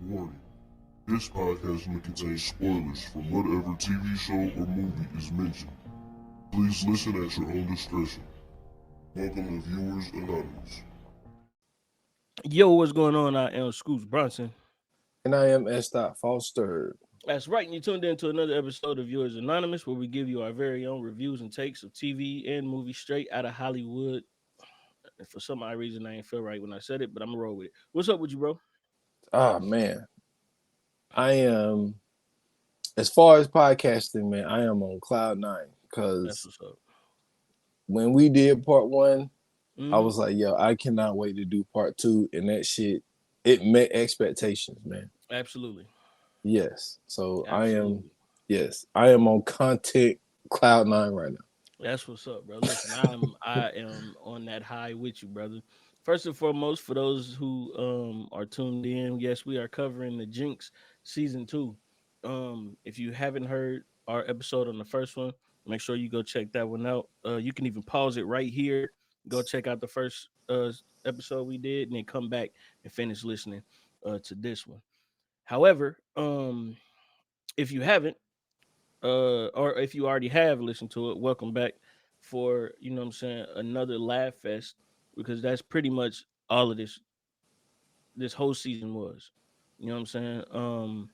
Warning. This podcast may contain spoilers from whatever TV show or movie is mentioned. Please listen at your own discretion. Welcome to Viewers Anonymous. Yo, what's going on? I am Scoots Bronson. And I am S. Foster. That's right, and you tuned in to another episode of Viewers Anonymous, where we give you our very own reviews and takes of TV and movies straight out of Hollywood. And for some odd reason, I ain't feel right when I said it, but I'm gonna roll with it. What's up with you, bro? Ah, man. I am, as far as podcasting, man, I am on cloud nine. That's Because what's up. when we did part one, I Mhm. was like, yo, I cannot wait to do part two. And that shit, it met expectations, man. Absolutely. Yes. So Absolutely. I am on content cloud nine right now. That's what's up, bro. Listen, I am on that high with you, brother. First and foremost, for those who are tuned in, yes, we are covering the Jinx season 2. If you haven't heard our episode on the first one, make sure you go check that one out. You can even pause it right here, go check out the first episode we did, and then come back and finish listening to this one. However, if you haven't, or if you already have listened to it, welcome back for, you know what I'm saying, another laugh fest, because that's pretty much all of this whole season was. You know what I'm saying?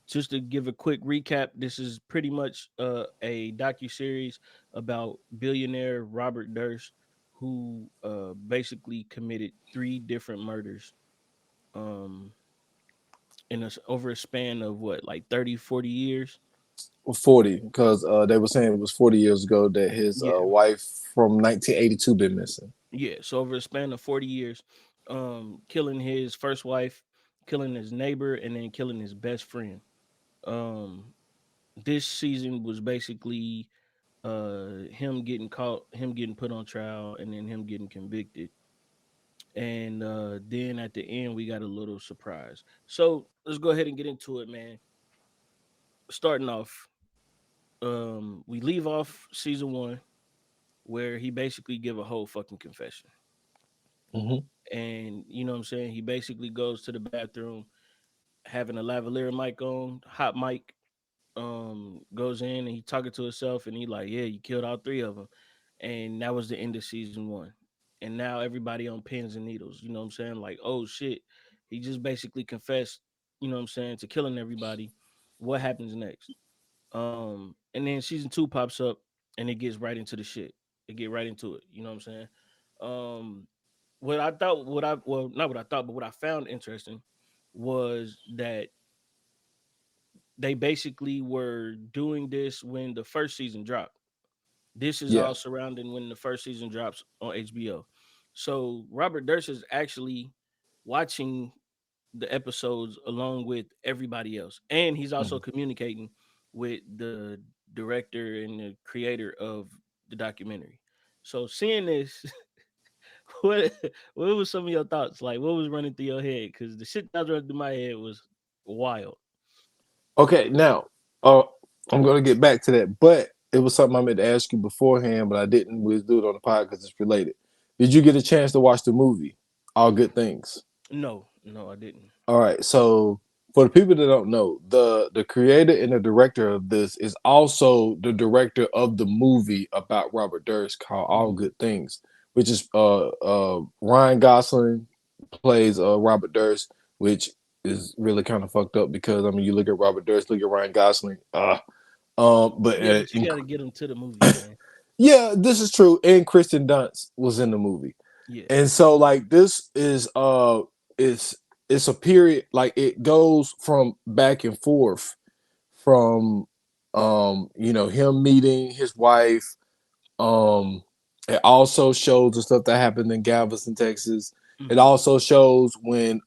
Just to give a quick recap, this is pretty much a docu series about billionaire Robert Durst, who basically committed 3 different murders um over a span of what, like 30, 40 years. 40, because they were saying it was 40 years ago that his Yeah. wife from 1982 been missing. Yeah, so over a span of 40 years, killing his first wife, killing his neighbor, and then killing his best friend. Um, this season was basically him getting caught, him getting put on trial, and then him getting convicted. And then at the end, we got a little surprise. So let's go ahead and get into it, man. Starting off, we leave off season 1 where he basically give a whole fucking confession. Mm-hmm. And you know what I'm saying? He basically goes to the bathroom having a lavalier mic on, hot mic, goes in and he talking to himself and he like, yeah, you killed all 3 of them. And that was the end of season 1. And now everybody on pins and needles, you know what I'm saying? Like, oh shit, he just basically confessed, you know what I'm saying, to killing everybody. What happens next? And then season 2 pops up and it gets right into the shit. It get right into it, you know what I'm saying? Um, what I thought, what I well, not what I thought, but what I found interesting was that they basically were doing this when the first season dropped. This is Yeah. all surrounding when the first season drops on HBO. So Robert Durst is actually watching the episodes along with everybody else, and he's also Mhm. communicating with the director and the creator of the documentary. So seeing this, what what was some of your thoughts? Like, what was running through your head? Because the shit that was running through my head was wild. Okay, now uh, I'm gonna get back to that, but it was something I meant to ask you beforehand, but I didn't. We'll do it on the pod because it's related. Did you get a chance to watch the movie? All Good Things. No, no, I didn't. All right, so for the people that don't know, the creator and the director of this is also the director of the movie about Robert Durst called All Hmm. Good Things, which is Ryan Gosling plays Robert Durst, which is really kind of fucked up because I mean you look at Robert Durst, look at Ryan Gosling, but Yeah, but you got to get them to the movie, man. yeah, this is true. And Kristen Dunst was in the movie. Yeah. And so like this is it's it's a period, like it goes from back and forth from him meeting his wife. It also shows the stuff that happened in Galveston, Texas. It Hmm. also shows when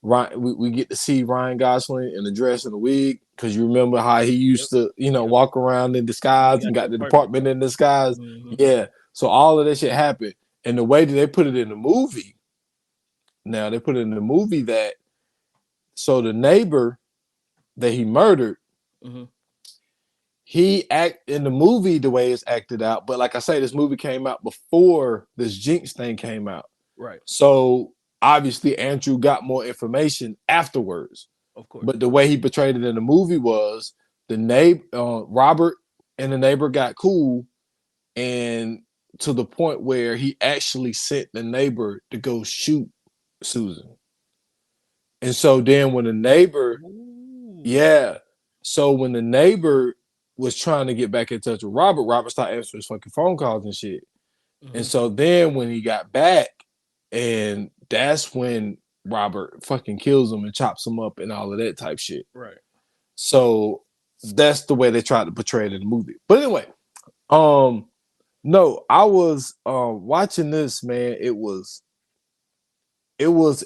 Ryan, we get to see Ryan Gosling in the dress and the wig, because you remember how he Yep. used to, Yep. walk around in When he disguise and got the got the apartment. department in disguise. Hmm. Yeah. So all of that shit happened. And the way that they put it in the movie, now they put it in the movie that so the neighbor that he murdered, Hmm. he act in the movie the way it's acted out. But like I say, this movie came out before this Jinx thing came out. Right. So obviously Andrew got more information afterwards. Of course. But the way he portrayed it in the movie was the neighbor, Robert and the neighbor got cool, and to the point where he actually sent the neighbor to go shoot Susan. And so then when the neighbor, Ooh. yeah, so when the neighbor was trying to get back in touch with Robert, Robert started answering his fucking phone calls and shit. And so then when he got back, and that's when Robert fucking kills him and chops him up and all of that type shit. Right. So that's the way they tried to portray it in the movie. But anyway, no, I was watching this, man. It was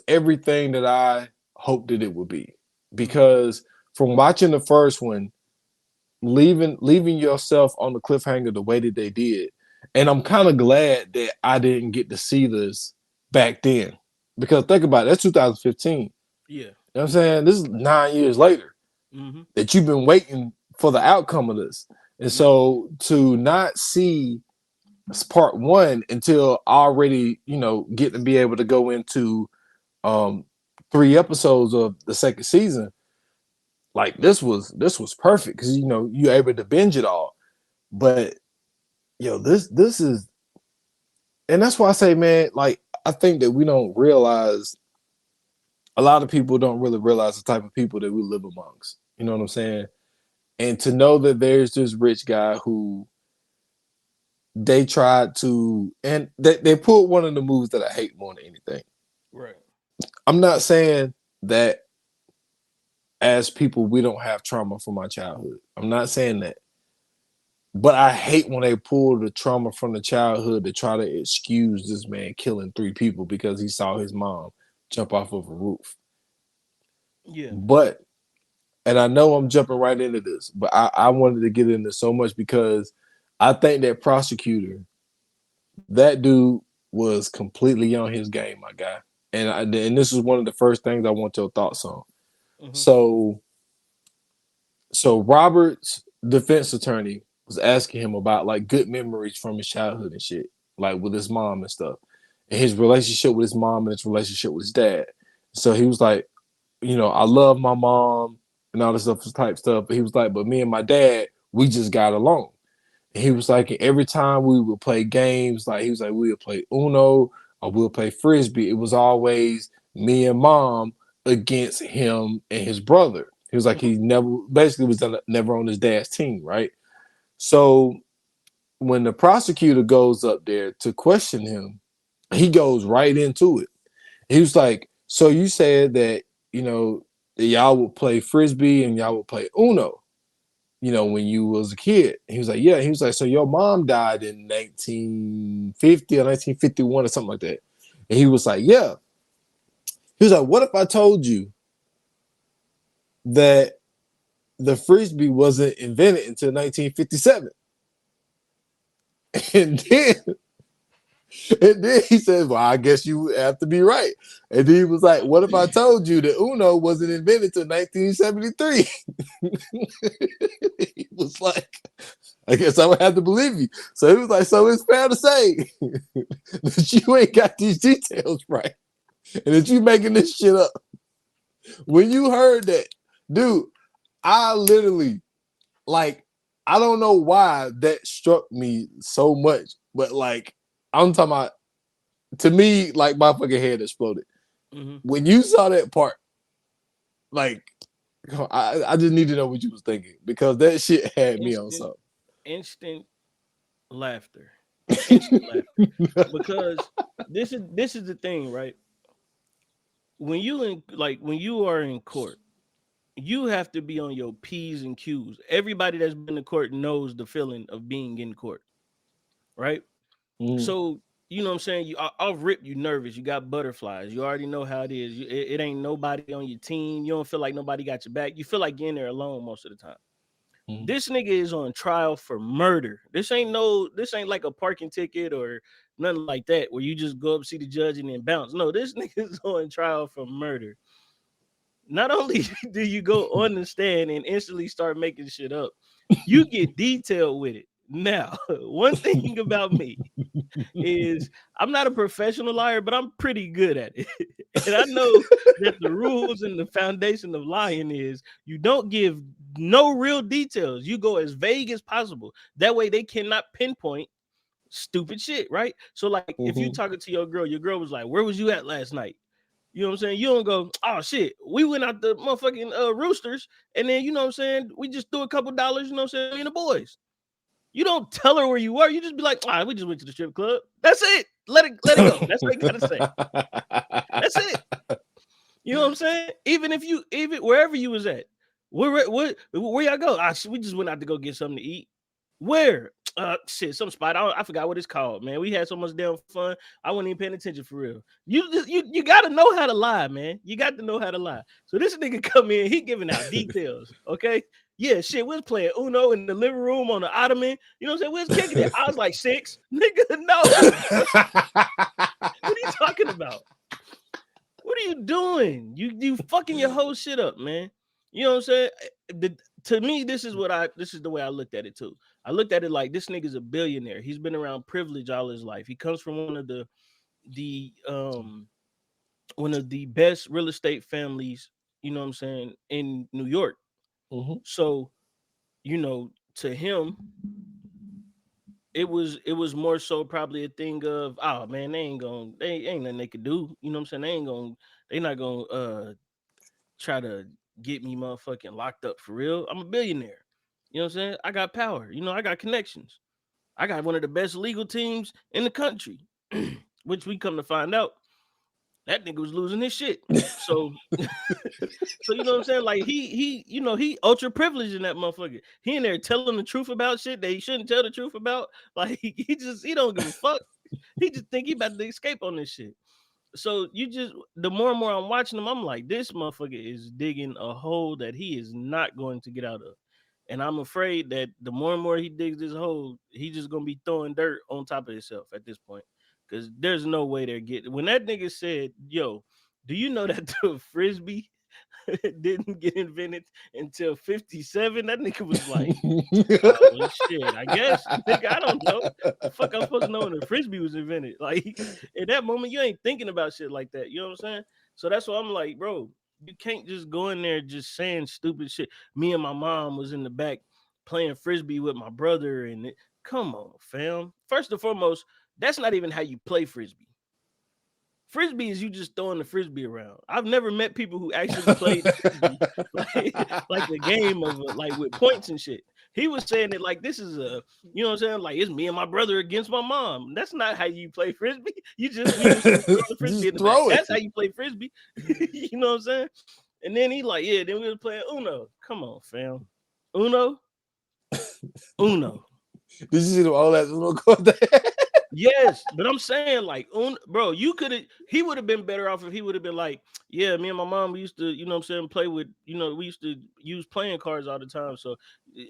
everything that I hoped that it would be. Because from watching the first one, leaving yourself on the cliffhanger the way that they did. And I'm kind of glad that I didn't get to see this back then. Because think about it, that's 2015. Yeah. You know what I'm saying? This is 9 years later that you've been waiting for the outcome of this. And so to not see part one until already, get to be able to go into 3 episodes of the second season, like this was perfect because you're able to binge it all. But this is, and that's why I say, man, like I think that we don't realize, a lot of people don't really realize the type of people that we live amongst. You know what I'm saying? And to know that there's this rich guy who they tried to, and they pulled one of the moves that I hate more than anything. Right. I'm not saying that as people we don't have trauma from our childhood. I'm not saying that. But I hate when they pull the trauma from the childhood to try to excuse this man killing 3 people because he saw his mom jump off of a roof. Yeah. But, and I know I'm jumping right into this, but I wanted to get into so much because I think that prosecutor, that dude was completely on his game, my guy. And this is one of the first things I want your thoughts on. So Robert's defense attorney was asking him about like good memories from his childhood and shit, like with his mom and stuff, and his relationship with his mom and his relationship with his dad. So he was like, I love my mom and all this type stuff. But he was like, but me and my dad, we just got along. And he was like, every time we would play games, like he was like, we would play Uno or we'll play Frisbee. It was always me and mom against him and his brother. He was like, he basically was never on his dad's team, right? So when the prosecutor goes up there to question him, he goes right into it. He was like, so you said that, that y'all would play Frisbee and y'all would play Uno, when you was a kid. He was like, yeah. He was like, so your mom died in 1950 or 1951 or something like that. And he was like, yeah. He was like, what if I told you that the Frisbee wasn't invented until 1957? And then he says, well, I guess you have to be right. And then he was like, what if I told you that Uno wasn't invented until 1973? He was like, I guess I would have to believe you. So he was like, so it's fair to say that you ain't got these details right and that you making this shit up. When you heard that, dude, I literally, like, I don't know why that struck me so much, but like, I'm talking about, to me, like my fucking head exploded. When you saw that part, like, I just need to know what you was thinking because that shit had me on something. Instant laughter. Instant laughter. Because this is the thing, right? When you are in court, you have to be on your P's and Q's. Everybody that's been to court knows the feeling of being in court, right? So, you know what I'm saying? I'll rip you nervous. You got butterflies. You already know how it is. It ain't nobody on your team. You don't feel like nobody got your back. You feel like you're in there alone most of the time. This nigga is on trial for murder. This ain't like a parking ticket or nothing like that where you just go up, see the judge, and then bounce. No, this nigga is on trial for murder. Not only do you go on the stand and instantly start making shit up, you get detailed with it. Now, one thing about me is I'm not a professional liar, but I'm pretty good at it. And I know that the rules and the foundation of lying is you don't give no real details. You go as vague as possible. That way they cannot pinpoint stupid shit, right? So like if you talking to your girl was like, "Where was you at last night?" You know what I'm saying? You don't go, "Oh shit, we went out the motherfucking Roosters, and then you know what I'm saying, we just threw a couple dollars, you know what I'm saying, me and the boys." You don't tell her where you were. You just be like, we just went to the strip club. That's it. Let it go. That's what you gotta say. That's it. You know what I'm saying? Even wherever you was at, where y'all go? We just went out to go get something to eat. Where? Shit, some spot. I forgot what it's called, man. We had so much damn fun. I wasn't even paying attention for real. You got to know how to lie, man. You got to know how to lie. So this nigga come in, he giving out details. Okay, yeah, shit. We was playing Uno in the living room on the ottoman. You know what I'm saying? We was kicking it. I was like 6, nigga. No, what are you talking about? What are you doing? You fucking your whole shit up, man. You know what I'm saying? To me, this is the way I looked at it too. I looked at it like this nigga's a billionaire. He's been around privilege all his life. He comes from the one of the best real estate families, you know what I'm saying, in New York. So, you know, to him, it was more so probably a thing of, oh man, they ain't nothing they could do. You know what I'm saying? They not gonna try to get me motherfucking locked up for real. I'm a billionaire. You know what I'm saying? I got power. You know, I got connections. I got one of the best legal teams in the country, which we come to find out that nigga was losing his shit. So, so you know what I'm saying? Like he ultra privileged in that motherfucker. He in there telling the truth about shit that he shouldn't tell the truth about. Like he don't give a fuck. He just think he about to escape on this shit. So the more and more I'm watching him, I'm like, this motherfucker is digging a hole that he is not going to get out of. And I'm afraid that the more and more he digs this hole, he's just gonna be throwing dirt on top of himself at this point. Cause there's no way they're getting when that nigga said, "Yo, do you know that the frisbee didn't get invented until 57?" That nigga was like, "Oh shit, I guess." Nigga, I don't know. The fuck I'm supposed to know when the frisbee was invented. Like at that moment, you ain't thinking about shit like that. You know what I'm saying? So that's why I'm like, bro, you can't just go in there just saying stupid shit. Me and my mom was in the back playing frisbee with my brother, and come on, fam. First and foremost, that's not even how you play frisbee. Frisbee is you just throwing the frisbee around. I've never met people who actually played frisbee like a game of like with points and shit. He was saying it like this is you know what I'm saying? Like it's me and my brother against my mom. That's not how you play frisbee. We just throw the frisbee in the back. That's how you play frisbee. You know what I'm saying? And then he like, yeah, then we were playing Uno. Come on, fam. Uno. Did you see all that Uno card there? Yes, but I'm saying like, bro, he would have been better off if he would have been like, yeah, me and my mom, we used to, you know what I'm saying, play with, we used to use playing cards all the time. So,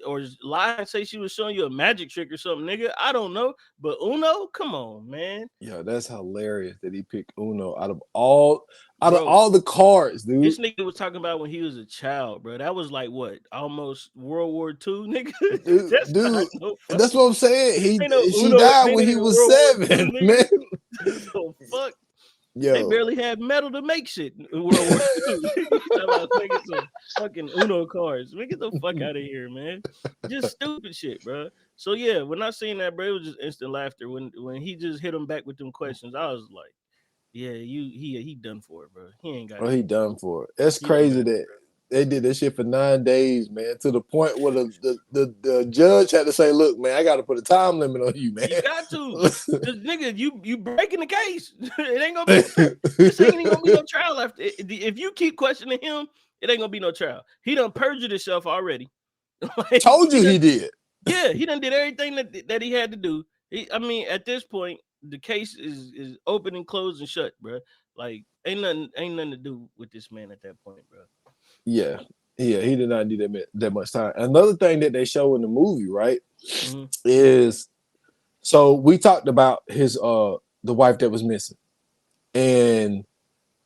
or lie and say she was showing you a magic trick or something, nigga. I don't know, but Uno, come on, man. Yo, that's hilarious that he picked Uno out of all the cards, dude. This nigga was talking about when he was a child, bro. That was like what, almost World War II, nigga. That's what I'm saying. She died when he was 7, man. So fuck. Yo. They barely had metal to make shit in World War II. Talking about making some fucking Uno cards. Man, get the fuck out of here, man. Just stupid shit, bro. So yeah, when I seen that, bro, it was just instant laughter. When he just hit him back with them questions, I was like, yeah, he done for it, bro. He ain't got. Oh, he done for it. That's crazy that they did that shit for 9 days, man. To the point where the judge had to say, "Look, man, I got to put a time limit on you, man. You got to, because nigga, you breaking the case. It ain't gonna be. This ain't even gonna be no trial after. If you keep questioning him, it ain't gonna be no trial. He done perjured himself already. Like, told you he did. Yeah, he done did everything that he had to do. I mean, at this point, the case is open and closed and shut, bro. Like, ain't nothing to do with this man at that point, bro. Yeah, he did not need that much time. Another thing that they show in the movie, right, is so we talked about his the wife that was missing, and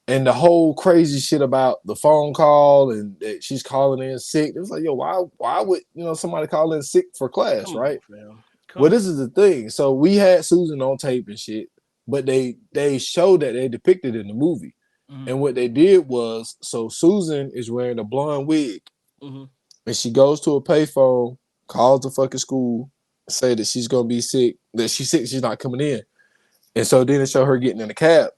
the whole crazy shit about the phone call and that she's calling in sick. It was like, yo, why would somebody call in sick for class, right? Well, this is the thing. So we had Susan on tape and shit, but they showed that they depicted in the movie Mm-hmm. And what they did was, so Susan is wearing a blonde wig, Mm-hmm. and she goes to a payphone, calls the fucking school, say that she's gonna be sick, that she's sick, she's not coming in. And so then it show her getting in the cab,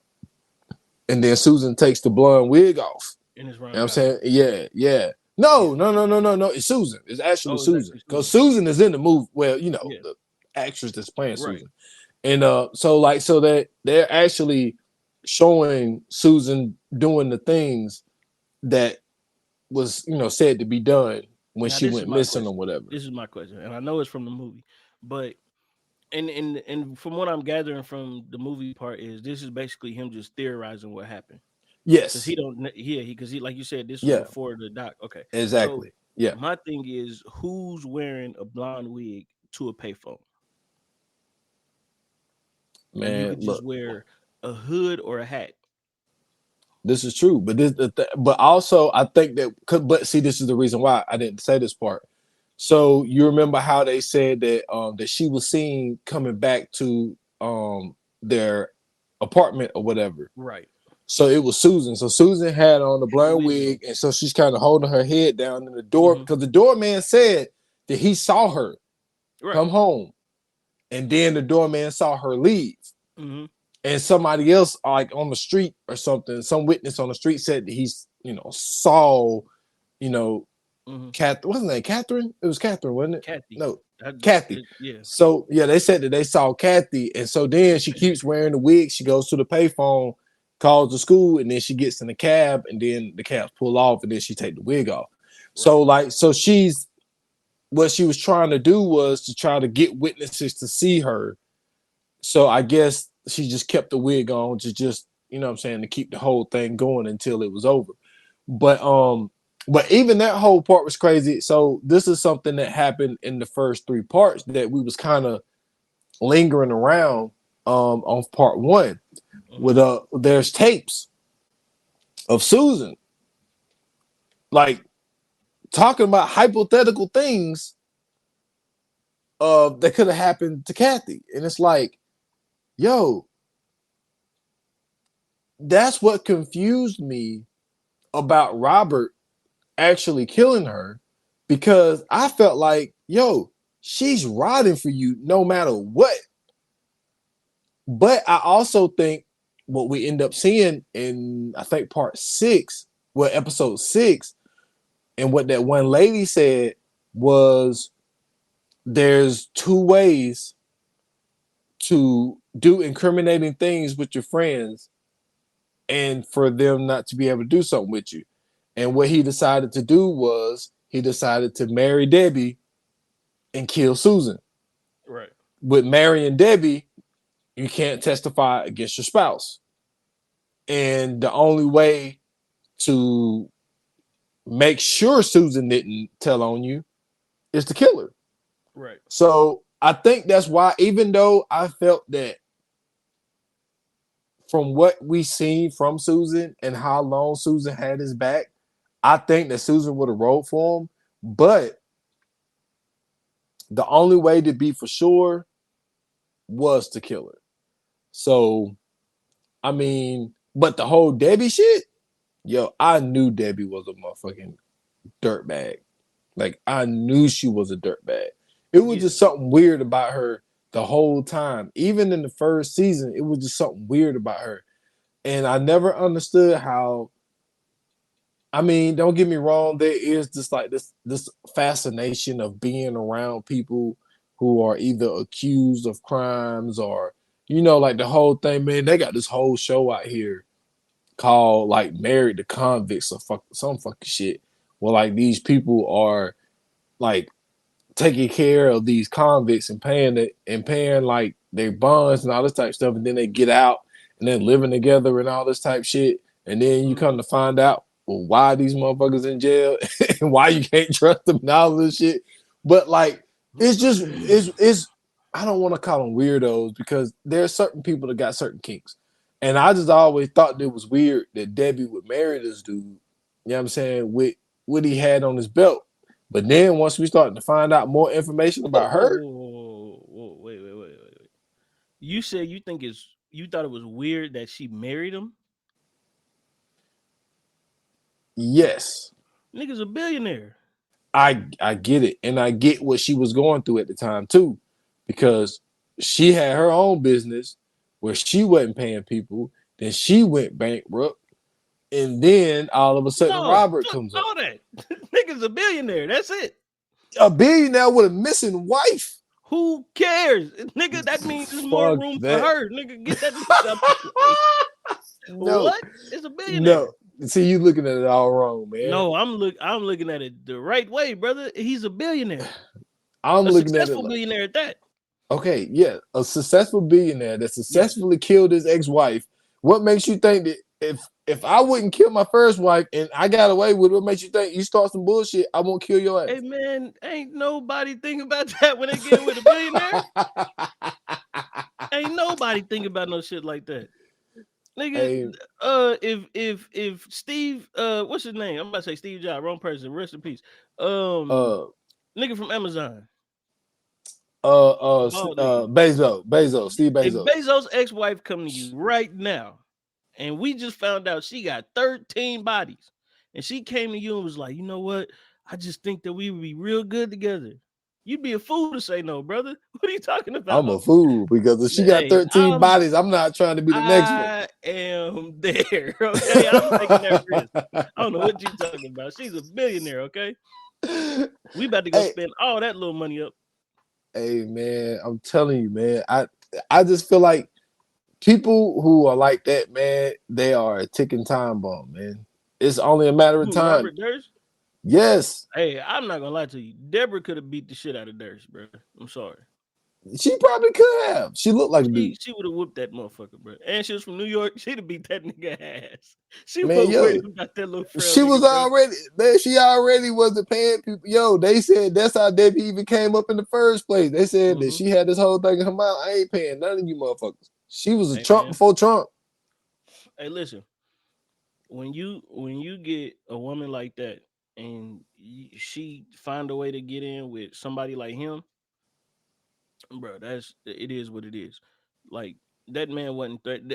and then Susan takes the blonde wig off. And it's You know what I'm Ron Gotti. saying? Yeah, yeah. Yeah. No. It's Susan. It's actually Oh, it's Susan. actually Because Susan. Susan is in the movie. Well, Yeah. the actress that's playing Right. Susan. And so that they're actually showing Susan doing the things that was, said to be done when Now she this is went my missing or question. whatever. This is my question, and I know it's from the movie, but and from what I'm gathering from the movie part is this is basically him just theorizing what happened because he Yes. don't yeah he because he like you said this was Yeah, before the doc. Okay, so exactly. Yeah. my thing is who's wearing a blonde wig to a payphone when you Man, could just look. wear a hood or a hat. This is true, but but also I think that but see, this is the reason why I didn't say this part. So you remember how they said that she was seen coming back to their apartment or whatever. Right. So it was Susan. So Susan had on the Had the blonde wig wig, on. and so she's kind of holding her head down in the door Mm-hmm. because the doorman said that he saw her Right. come home, and then the doorman saw her leave. Mm-hmm. And somebody else, like on the street or something, some witness on the street said that he's, saw, you know, Mm-hmm. What's her name? Catherine? It was Catherine, wasn't it? Kathy. No, Kathy. Yeah. So yeah, they said that they saw Kathy, and so then she keeps wearing the wig. She goes to the payphone, calls the school, and then she gets in the cab, and then the cabs pull off, and then she take the wig off. Right. So so she's what she was trying to do was to try to get witnesses to see her. So I guess she just kept the wig on to just, what I'm saying, to keep the whole thing going until it was over. But but even that whole part was crazy. So this is something that happened in the first three parts that we was kind of lingering around on part one. Mm-hmm. With there's tapes of Susan like talking about hypothetical things that could have happened to Kathy. And it's like, yo, that's what confused me about Robert actually killing her, because I felt like, yo, she's riding for you no matter what. But I also think what we end up seeing in, I think, part six, well, episode six, and what that one lady said was there's two ways to do incriminating things with your friends and for them not to be able to do something with you. And what he decided to do was he decided to marry Debbie and kill Susan. Right. With marrying Debbie, you can't testify against your spouse. And the only way to make sure Susan didn't tell on you is to kill her. Right. So I think that's why, even though I felt that from what we seen from Susan and how long Susan had his back, I think that Susan would have rolled for him. But the only way to be for sure was to kill her. So, I mean, but the whole Debbie shit, yo, I knew Debbie was a motherfucking dirtbag. Like, I knew she was a dirtbag. It was Yeah. just something weird about her the whole time. Even in the first season, it was just something weird about her. And I never understood how. I mean, don't get me wrong, there is just like this fascination of being around people who are either accused of crimes or, like the whole thing, man. They got this whole show out here called like Married to Convicts or some fucking shit. Where like these people are like taking care of these convicts and paying like their bonds and all this type of stuff, and then they get out and then living together and all this type shit, and then you Mm-hmm. come to find out, well, why these motherfuckers in jail and why you can't trust them and all this shit. But like, it's I don't want to call them weirdos because there's certain people that got certain kinks, and I just always thought it was weird that Debbie would marry this dude. You know what I'm saying, with what he had on his belt. But then once we started to find out more information Whoa, about whoa, her, whoa, whoa, whoa, wait. You said you thought it was weird that she married him? Yes. Nigga's a billionaire. I get it. And I get what she was going through at the time too. Because she had her own business where she wasn't paying people. Then she went bankrupt. And then all of a sudden No, Robert fuck comes up. all that. Nigga's a billionaire. That's it. A billionaire with a missing wife. Who cares? Nigga, that means there's more Fuck room for that. her. Nigga, get that bitch out the way. No. What? It's a billionaire. No. See, you looking at it all wrong, man. No, I'm looking at it the right way, brother. He's a billionaire. I'm A looking at it successful like, billionaire at that. okay, yeah, a successful billionaire that successfully killed his ex-wife. What makes you think that if I wouldn't kill my first wife and I got away with it, what makes you think you start some bullshit, I won't kill your ass? Hey man, ain't nobody think about that when they get with a billionaire. Ain't nobody think about no shit like that. Nigga, if Steve, what's his name? I'm about to say Steve Jobs, wrong person. Rest in peace. Nigga from Amazon. Bezos, Steve If Bezos. Bezos' ex-wife come to you right now, and we just found out she got 13 bodies, and she came to you and was like, you know what? I just think that we would be real good together. You'd be a fool to say no, brother. What are you talking about? I'm a fool because if she got 13 bodies, I'm not trying to be the next one. I am there, okay? I'm taking that risk. I don't know what you're talking about. She's a billionaire, okay? We about to go spend all that little money up. Hey, man, I'm telling you, man. I just feel like people who are like that, man, they are a ticking time bomb, man. It's only a matter of time. Robert Durst? Yes. Hey, I'm not gonna lie to you. Deborah could have beat the shit out of Durst, bro. I'm sorry. She probably could have. She looked like a dude. She would have whooped that motherfucker, bro. And she was from New York. She'd have beat that nigga ass. She was worried about that little frail She was nigga, already there. She already wasn't paying people. Yo, they said that's how Debbie even came up in the first place. They said that she had this whole thing in her mouth. I ain't paying none of you motherfuckers. She was a Trump before Trump. Hey, listen. When you get a woman like that and she find a way to get in with somebody like him, bro, it is what it is. Like that man wasn't damn,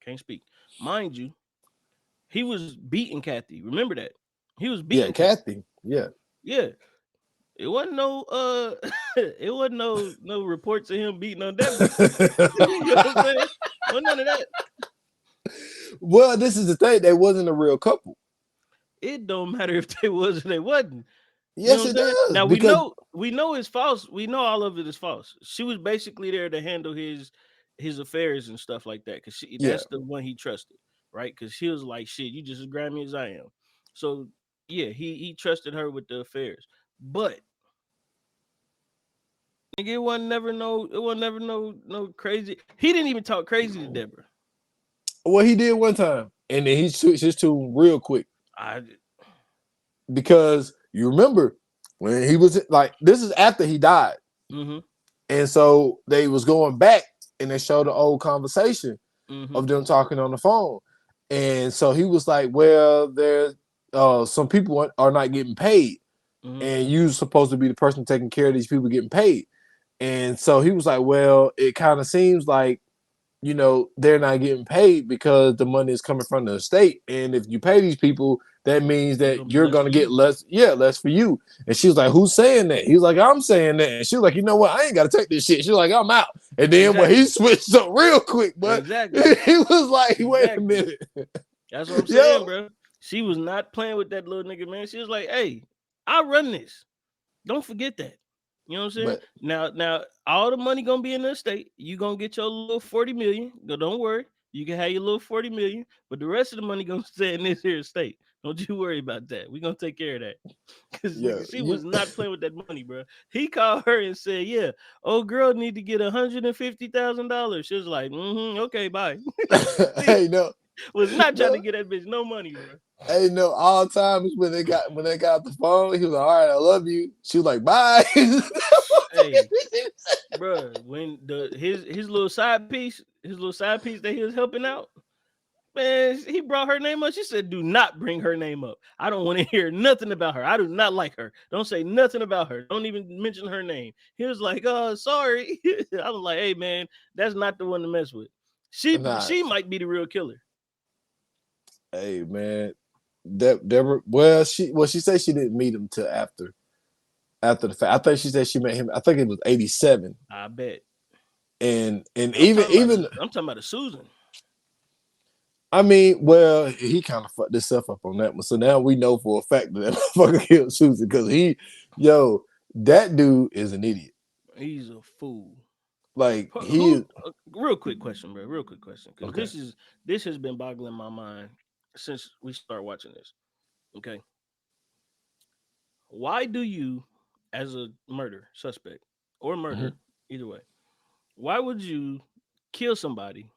can't speak. Mind you, he was beating Kathy. Remember that? He was beating Kathy. Yeah. Yeah. It wasn't no it wasn't no reports of him beating on Deborah. You know what I'm saying? Wasn't none of that. Well, this is the thing. They wasn't a real couple. It don't matter if they was or they wasn't. Yes, it does. Now we know it's false. We know all of it is false. She was basically there to handle his affairs and stuff like that because that's the one he trusted, right? Because he was like, "Shit, you just as grimy as I am." So yeah, he trusted her with the affairs, but nigga, it wasn't never no crazy. He didn't even talk crazy to Deborah. Well, he did one time, and then he switched his tune real quick. Because you remember when he was like, this is after he died, and so they was going back and they showed an old conversation of them talking on the phone, and so he was like, "Well, there's some people are not getting paid, and you're supposed to be the person taking care of these people getting paid," and so he was like, "Well, it kind of seems like." They're not getting paid because the money is coming from the estate. And if you pay these people, that means that you're going to get less for you. And she was like, who's saying that? He was like, I'm saying that. And she was like, you know what? I ain't got to take this shit. She was like, I'm out. And then when he switched up real quick, but he was like, wait a minute. That's what I'm saying, bro. She was not playing with that little nigga, man. She was like, hey, I run this. Don't forget that. You know what I'm saying? Now, all the money gonna be in the estate. You gonna get your little 40 million. Don't worry, you can have your little 40 million, but the rest of the money gonna stay in this here estate. Don't you worry about that. We gonna take care of that. Because she was not playing with that money, bro. He called her and said, "Yeah, old girl need to get $150,000." She was like, okay, bye." Hey, no. Was not trying to get that bitch no money, bro. Hey, no, all times when they got the phone, he was like, all right, I love you. She was like, bye. Hey, bro, when his little side piece that he was helping out, man, he brought her name up. She said, do not bring her name up. I don't want to hear nothing about her. I do not like her. Don't say nothing about her. Don't even mention her name. He was like, sorry. I was like, hey, man, that's not the one to mess with. She might be the real killer. Hey man, Deborah. Well, she said she didn't meet him till after the fact. I think she said she met him. I think it was 87. I bet. And I'm even talking about even I'm talking about a Susan. I mean, well, he kind of fucked himself up on that one. So now we know for a fact that motherfucker killed Susan because that dude is an idiot. He's a fool. Like he Who? Real quick question, bro. Real quick question, because okay. this has been boggling my mind since we start watching this. Okay, why do you, as a murder suspect or Mhm. murder, either way, why would you kill somebody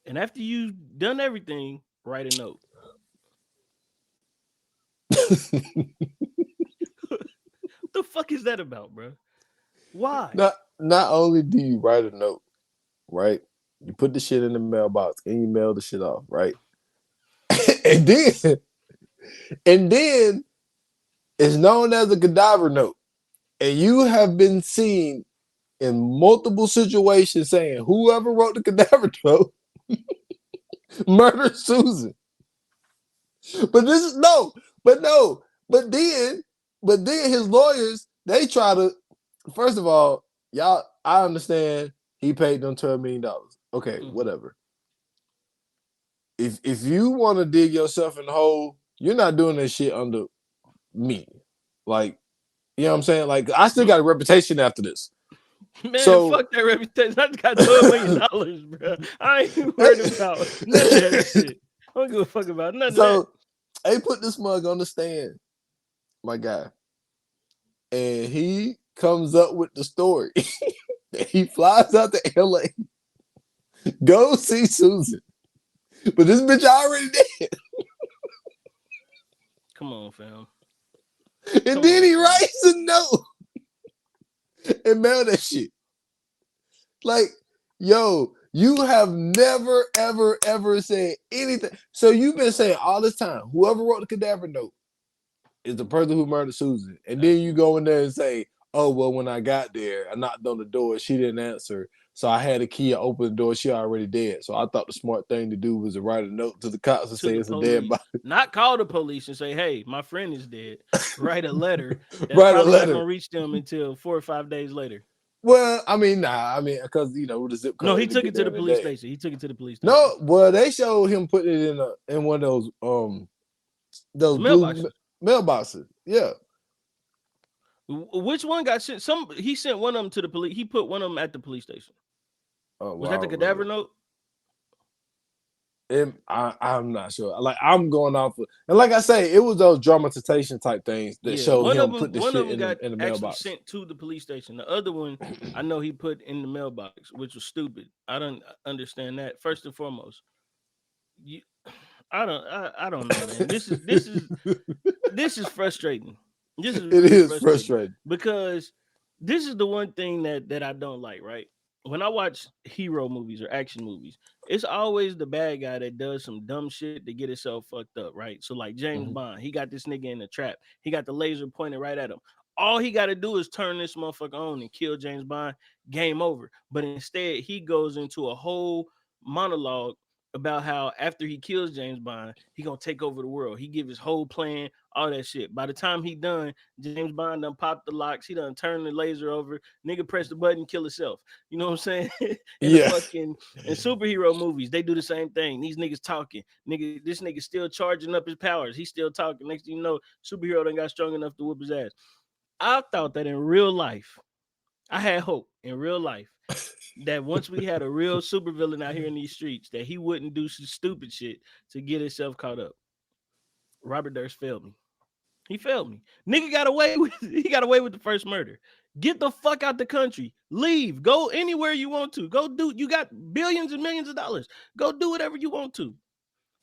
and after you've done everything, write a note? What the fuck is that about, bro? Why? Not only do you write a note, right? You put the shit in the mailbox and you mail the shit off, right? and then and then it's known as a cadaver note. And you have been seen in multiple situations saying whoever wrote the cadaver note murdered Susan. But this is no, but then his lawyers, they try to first of all, y'all, I understand he paid them $12 million. Okay, Mhm. whatever. If you want to dig yourself in the hole, you're not doing that shit under me. Like, you know what I'm saying? Like, I still got a reputation after this. Man, So fuck that reputation. I just got $12 million, bro. I ain't even worried about none of that shit. I don't give a fuck about none of that. so they put this mug on the stand, my guy, and he comes up with the story. He flies out to LA, go see Susan, but this bitch already dead. Come on, fam. And Come then on, he fam. writes a note and mail that shit. Like, yo, you have never, ever, ever said anything. So you've been saying all this time, whoever wrote the cadaver note is the person who murdered Susan. And then you Absolutely. go in there and say, oh, well, when I got there, I knocked on the door. She didn't answer. So I had a key. I opened the door. She already dead. So I thought the smart thing to do was to write a note to the cops and To say the it's a dead police. body. Not call the police and say, hey, my friend is dead. Write a letter that's Write a probably not letter. going to reach them until 4 or 5 days later. Well, I mean, nah. I mean, because, the zip No, code he had to took get it to there the in a police day. station. He took it to the police station. No, well, they showed him putting it in one of those The blue mailboxes. mailboxes. Yeah. Which one got sent? He sent one of them to the police. He put one of them at the police station. Oh, Was well, I that the don't cadaver remember. note? I'm not sure. Like I'm going off of, and like I say, it was those dramatization type things that Yeah, showed one of him them. put the One of shit them in the got in the actually mailbox. sent to the police station. The other one, I know he put in the mailbox, which was stupid. I don't understand that. First and foremost, you, I don't know, man. This is frustrating. This is It really is frustrating frustrating. because this is the one thing that I don't like, right? When I watch hero movies or action movies, it's always the bad guy that does some dumb shit to get himself fucked up, right? So like James Mhm. Bond, he got this nigga in the trap. He got the laser pointed right at him. All he got to do is turn this motherfucker on and kill James Bond. Game over. But instead, he goes into a whole monologue about how after he kills James Bond, he gonna take over the world. He give his whole plan, all that shit. By the time he done, James Bond done popped the locks. He done turned the laser over. Nigga press the button, kill himself. You know what I'm saying? in the Yeah. fucking in superhero movies, they do the same thing. These niggas talking. This nigga still charging up his powers. He's still talking. Next thing you know, superhero done got strong enough to whoop his ass. I thought that in real life, I had hope in real life that once we had a real supervillain out here in these streets, that he wouldn't do some stupid shit to get himself caught up. Robert Durst failed me. He failed me. Nigga got away with he got away with the first murder. Get the fuck out the country. Leave. Go anywhere you want to. Go do. You got billions and millions of dollars. Go do whatever you want to.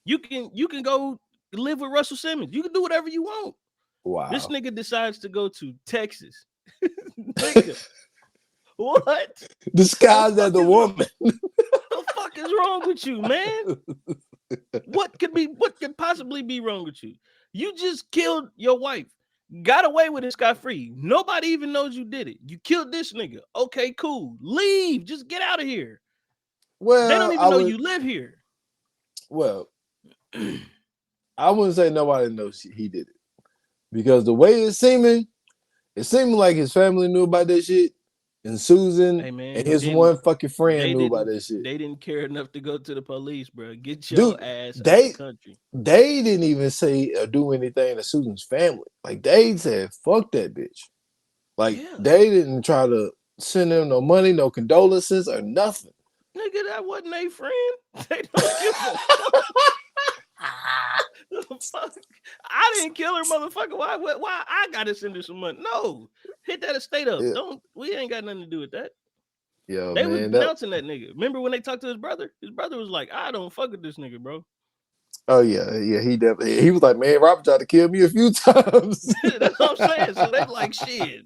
You can go live with Russell Simmons. You can do whatever you want. This Wow. nigga decides to go to Texas. Nigga, what? The Disguised fuck as a is wrong? woman. The fuck is wrong with you, man? What could possibly be wrong with you? You just killed your wife. Got away with it scot free. Nobody even knows you did it. You killed this nigga. Okay, cool. Leave. Just get out of here. They don't Well, I even know would you live here. Well, I wouldn't say nobody knows he did it because the way it seemed like his family knew about that shit, and Susan Hey man, and and his then one fucking friend they knew about didn't that shit. they didn't care enough to go to the police, bro. Get Dude, your ass out the they country. they didn't even say or do anything to Susan's family. Like they said, fuck that bitch. Like Yeah, they didn't try to send them no money, no condolences, or nothing. nigga, that wasn't a friend. They don't give a fuck. The fuck? I didn't kill her, motherfucker. Why I gotta send her some money? No, hit that estate up. Yeah, Don't we ain't got nothing to do with that. yo, They was man. That denouncing that nigga. Remember when they talked to his brother? His brother was like, I don't fuck with this nigga, bro. oh yeah. He definitely he was like, man, Robert tried to kill me a few times. That's what I'm saying. So they like, shit,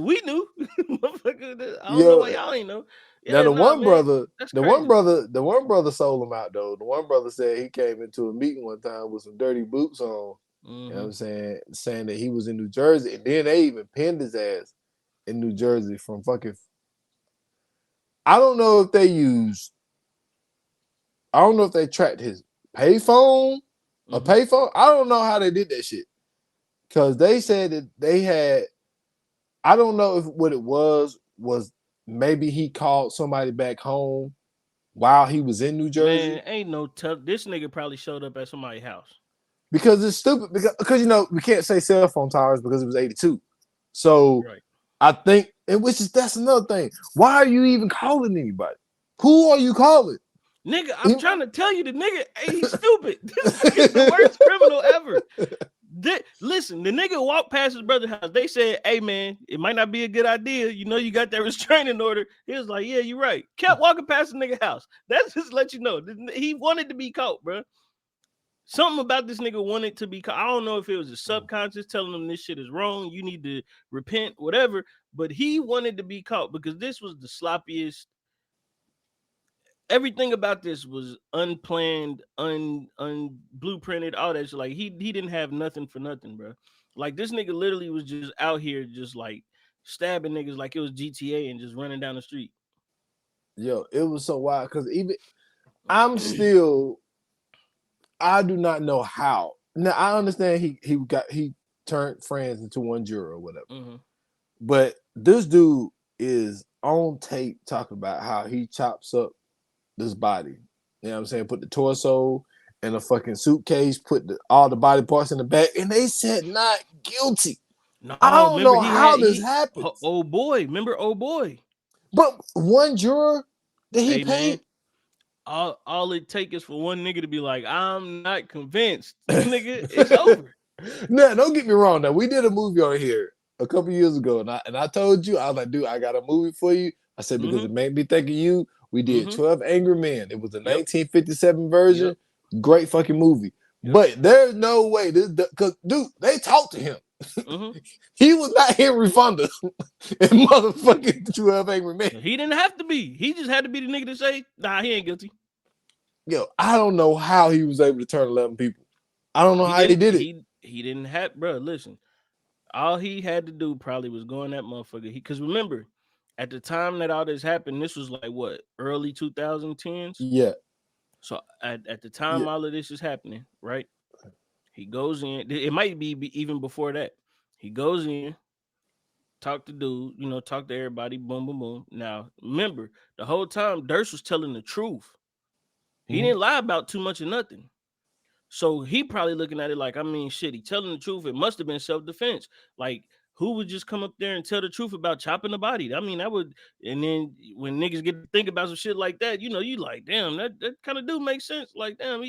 we knew. Motherfucker, I don't know Yo, why y'all ain't know. now Yeah, nah, man, that's crazy. the one brother sold him out though. The one brother said he came into a meeting one time with some dirty boots on. You know what Mm-hmm. I'm saying? Saying that he was in New Jersey, and then they even pinned his ass in New Jersey from fucking. I don't know if they used. I don't know if they tracked his payphone, a Mm-hmm. payphone. I don't know how they did that shit because they said that they had. I don't know if what it was maybe he called somebody back home while he was in New Jersey Man, ain't no tough. This nigga probably showed up at somebody's house. because it's stupid because you know we can't say cell phone towers because it was 82. So Right. I think and which is that's another thing. Why are you even calling anybody? Who are you calling? Nigga, I'm trying to tell you, the nigga, hey, he's stupid. This nigga's the worst criminal ever. Listen, the nigga walked past his brother's house. They said, hey, man, it might not be a good idea. You know, you got that restraining order. He was like, yeah, you're right. Kept walking past the nigga house. That's just let you know. He wanted to be caught, bro. Something about this nigga wanted to be caught. I don't know if it was a subconscious telling him this shit is wrong. You need to repent, whatever. But he wanted to be caught because this was the sloppiest. Everything about this was unplanned, blueprinted, all that shit. Like he didn't have nothing for nothing, bro. Like this nigga literally was just out here just like stabbing niggas like it was GTA and just running down the street. Yo, it was so wild because even I'm still I do not know how. Now I understand he turned friends into one juror or whatever. Mm-hmm. But this dude is on tape talking about how he chops up this body. You know what I'm saying? Put the torso in a fucking suitcase, put all the body parts in the back, and they said not guilty. I No, don't remember know he had how this happens. oh boy, remember oh boy. But one juror that he Hey man, paid. all it take is for one nigga to be like, I'm not convinced. Nigga, it's over. No, don't get me wrong. Now we did a movie on here a couple years ago, and I told you I was like, dude, I got a movie for you. I said because Mm-hmm. it made me think of you. We did Mm-hmm. 12 Angry Men. It was a Yep. 1957 version. Yep. Great fucking movie. Yep. But there's no way this because dude, they talked to him. Mm-hmm. He was not Henry Fonda in motherfucking 12 Angry Men. He didn't have to be. He just had to be the nigga to say, nah, he ain't guilty. Yo, I don't know how he was able to turn 11 people. I don't know He how he didn't. did it. He didn't have, bro. Listen, all he had to do probably was go in that motherfucker. Because remember, at the time that all this happened, this was like what early 2010s. Yeah, So at the yeah. time all of this is happening, right? He goes in. It might be even before that. He goes in, talk to dude, talk to everybody. Boom, boom, boom. Now remember, the whole time Durst was telling the truth. He Mhm. didn't lie about too much of nothing. So he probably looking at it like, I mean, shit, he telling the truth. It must have been self-defense. Like, who would just come up there and tell the truth about chopping the body? I mean, that would, and then when niggas get to think about some shit like that, you like, damn, that kind of do make sense. Like, damn,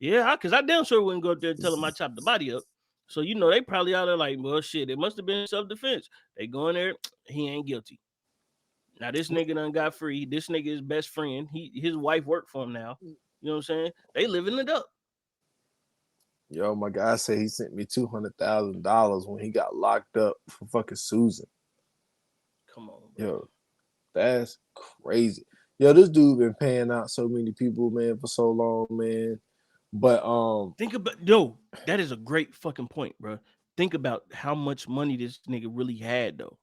yeah, because I damn sure wouldn't go up there and tell him I chopped the body up. So, they probably out there like, well, shit, it must have been self-defense. They go in there, he ain't guilty. Now, this nigga done got free. This nigga is best friend. His wife worked for him now. You know what I'm saying? They living it up. Yo, my guy said he sent me $200,000 when he got locked up for fucking Susan. Come on, bro. Yo, that's crazy. Yo, this dude been paying out so many people, man, for so long, man. But Think about that is a great fucking point, bro. Think about how much money this nigga really had, though.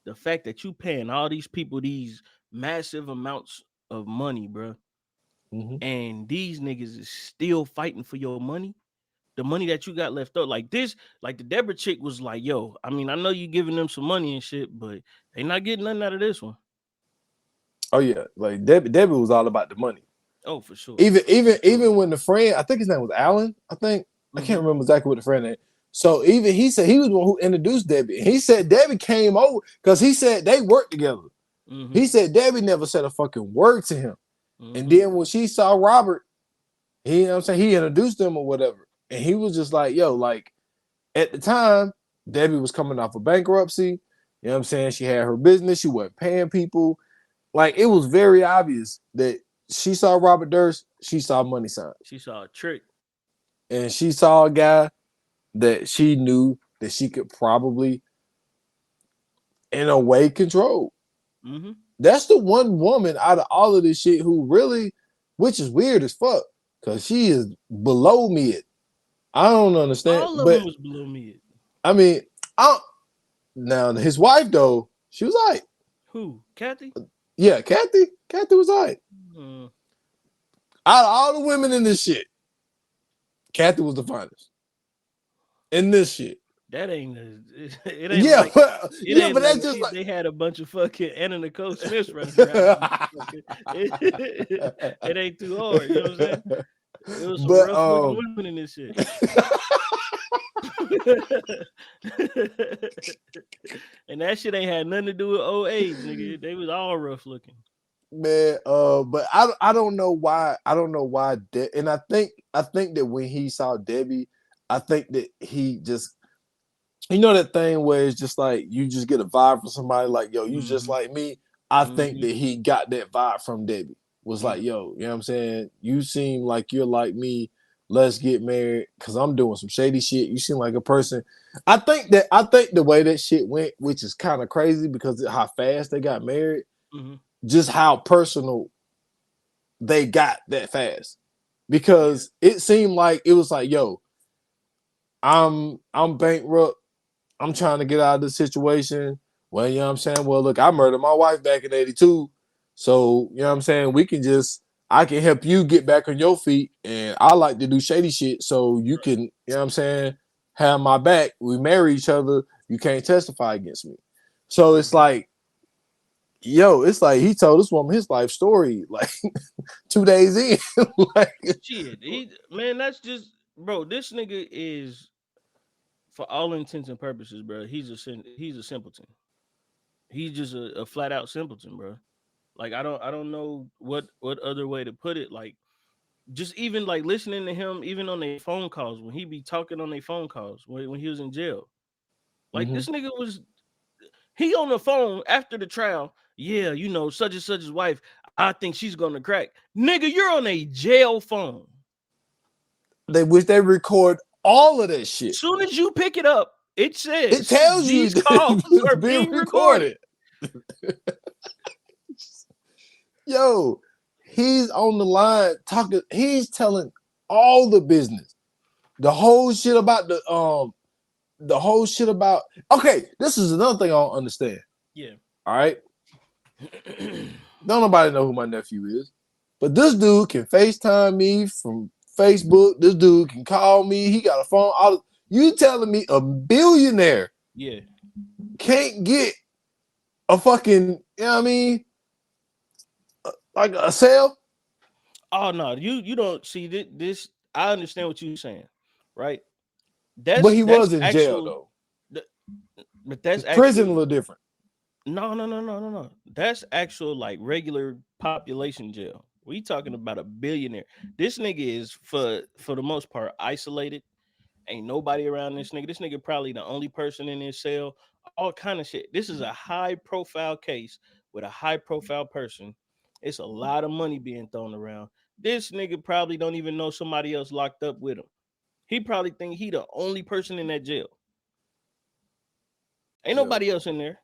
The fact that you paying all these people these massive amounts of money, bro. and these niggas is still fighting for your money. The money that you got left up, like this, like the Deborah chick was like, "Yo, I mean, I know you giving them some money and shit, but they not getting nothing out of this one." Oh yeah, like Debbie was all about the money. Oh, for sure. Even when the friend, I think his name was Alan. I can't remember exactly what the friend name. So even he said he was the one who introduced Debbie. He said Debbie came over because he said they worked together. He said Debbie never said a fucking word to him. And then when she saw Robert, you know what I'm saying, he introduced them or whatever. And he was just like, yo, like at the time, Debbie was coming off of bankruptcy. You know what I'm saying? She had her business. She wasn't paying people. Like it was very obvious that she saw Robert Durst. She saw money signs. She saw a trick. And she saw a guy that she knew that she could probably, in a way, control. That's the one woman out of all of this shit who really, which is weird as fuck, because she is below mid. I don't understand. All of them was below mid. I mean, now his wife though, she was all right. Who? Kathy? Yeah, Kathy. Kathy was all right. Out of all the women in this shit, Kathy was the finest. In this shit. That ain't it ain't like, but ain't that's like just like they had a bunch of fucking Anna Nicole Smiths running around. It ain't too hard, you know what I'm saying? It was some rough looking women in this shit. And that shit ain't had nothing to do with old age, nigga. They was all rough looking. Man, but I don't know why. I don't know why. And I think that when he saw Debbie, I think that he just, you know, that thing where it's just like you just get a vibe from somebody like, yo, you just like me. I think that he got that vibe from Debbie. Was like, yo, you know what I'm saying? You seem like you're like me. Let's get married because I'm doing some shady shit. You seem like a person. I think the way that shit went, which is kind of crazy because of how fast they got married, just how personal they got that fast. Because it seemed like it was like, yo, I'm bankrupt. I'm trying to get out of this situation. Well, you know what I'm saying? Well, look, I murdered my wife back in 82. So, you know what I'm saying? I can help you get back on your feet. And I like to do shady shit. So you can, you know what I'm saying, have my back. We marry each other. You can't testify against me. So it's like, yo, it's like he told this woman his life story like 2 days in. Like, shit, man, that's just, bro, this nigga is, for all intents and purposes, bro, he's a simpleton. He's just a flat out simpleton, bro. Like I don't know what other way to put it. Like just even like listening to him, even on their phone calls when he be talking on their phone calls when he was in jail. Like this nigga was, he on the phone after the trial. Yeah, you know, such and such's wife. I think she's gonna crack. Nigga, you're on a jail phone. They wish they record all of that shit. Soon as you pick it up, it says it tells these you calls it's are being recorded. Yo, he's on the line talking. He's telling all the business, the whole shit about the whole shit about. Okay, this is another thing I don't understand. Yeah. All right. Don't nobody know who my nephew is, but this dude can FaceTime me from Facebook. This dude can call me. He got a phone. You telling me a billionaire? Yeah. Can't get a fucking, you know what I mean? Like a sale? Oh no, you don't see this. I understand what you're saying, right? That's But he was in jail actual, though. but that's prison a actual, little different. No. That's actual like regular population jail. We talking about a billionaire. This nigga is for the most part isolated. Ain't nobody around this nigga. This nigga probably the only person in his cell. All kind of shit. This is a high profile case with a high profile person. It's a lot of money being thrown around. This nigga probably don't even know somebody else locked up with him. He probably think he the only person in that jail. Ain't nobody else in there.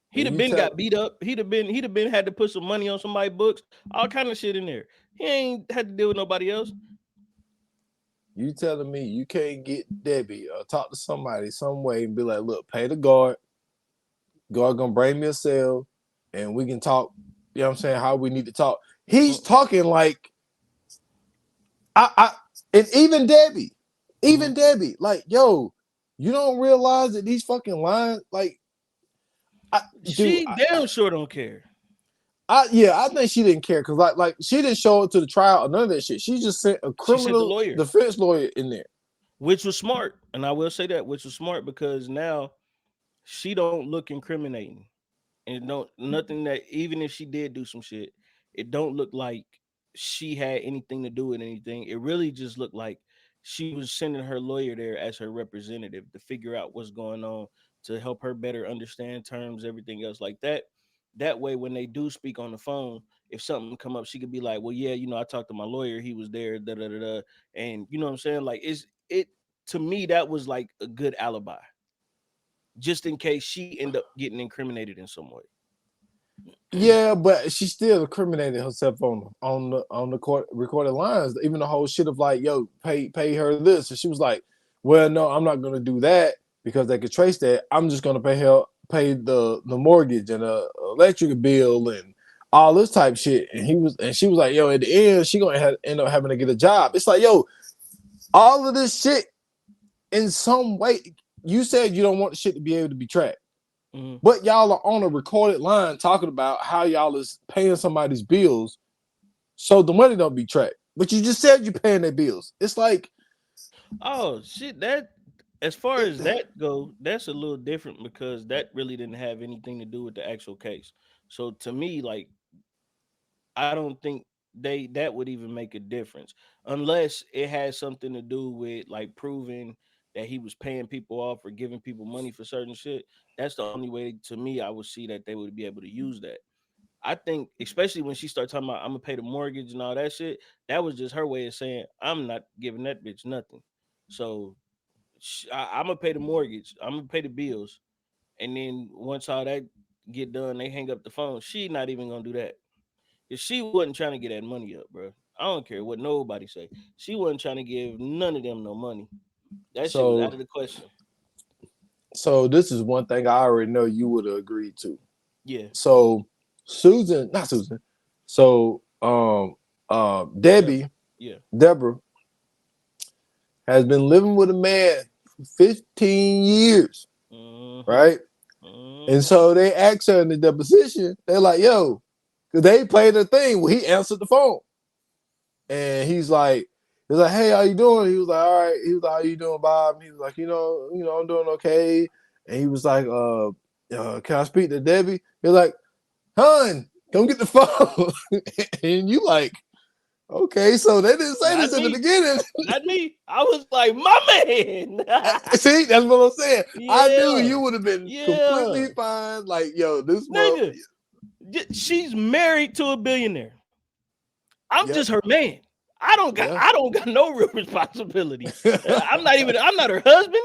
He'd have been got beat up. He'd have been had to put some money on somebody's books. All kind of shit in there. He ain't had to deal with nobody else. You telling me you can't get Debbie or talk to somebody some way and be like, look, pay the guard. Guard gonna bring me a cell and we can talk, you know what I'm saying, how we need to talk. He's talking like I and even Mhm. Debbie, like, yo, you don't realize that these fucking lines, like, I, dude, She damn sure don't care. yeah, I think she didn't care because like she didn't show up to the trial or none of that shit. She just sent a She sent the criminal lawyer, defense lawyer in there. which was smart, and I will say that, which was smart because now she don't look incriminating, and don't nothing that even if she did do some shit, it don't look like she had anything to do with anything. It really just looked like she was sending her lawyer there as her representative to figure out what's going on, to help her better understand terms, everything else like that. That way, when they do speak on the phone, if something come up, she could be like, "Well, yeah, I talked to my lawyer. He was there, da da da da," and you know what I'm saying. Like, it to me that was like a good alibi, just in case she end up getting incriminated in some way. Yeah, but she still incriminated herself on the court recorded lines. Even the whole shit of like, yo, pay her this, and she was like, well, no, I'm not gonna do that because they could trace that. I'm just gonna pay the mortgage and the electric bill and all this type shit. And she was like, yo, at the end, she gonna end up having to get a job. It's like, yo, all of this shit in some way. You said you don't want the shit to be able to be tracked. Mhm. But y'all are on a recorded line talking about how y'all is paying somebody's bills so the money don't be tracked. But you just said you're paying their bills. It's like Oh shit, that as far it, as that go, that's a little different because that really didn't have anything to do with the actual case. So to me, like I don't think that would even make a difference unless it has something to do with like proving that he was paying people off or giving people money for certain shit. That's the only way to me I would see that they would be able to use that. I think, especially when she started talking about I'm gonna pay the mortgage and all that shit, that was just her way of saying I'm not giving that bitch nothing. So I'm gonna pay the mortgage, I'm gonna pay the bills, and then once all that get done, they hang up the phone. She not even gonna do that. If she wasn't trying to get that money up, bro. I don't care what nobody say. She wasn't trying to give none of them no money. That shit was out so of the question. so this is one thing I already know you would have agreed to. Yeah, So Susan, not Susan. So Deborah. Yeah. Deborah has been living with a man for 15 years, Mm-hmm. right? And Mm-hmm. so they asked her in the deposition, they're like, yo, because they played a thing where he answered the phone. And he's like, hey, how you doing? He was like, all right. He was like, how you doing, Bob? And he was like, I'm doing okay. And he was like, can I speak to Debbie? He's like, hun, come get the phone. And you like, okay, so they didn't say Not this in the me. beginning. Not me. I was like, my man. See, that's what I'm saying. I knew Yeah. you would have been Yeah. completely fine. Like, yo, this month, Nigga, she's married to a billionaire. I'm yep, just her man. I don't got yeah. I don't got no real responsibility. I'm not her husband.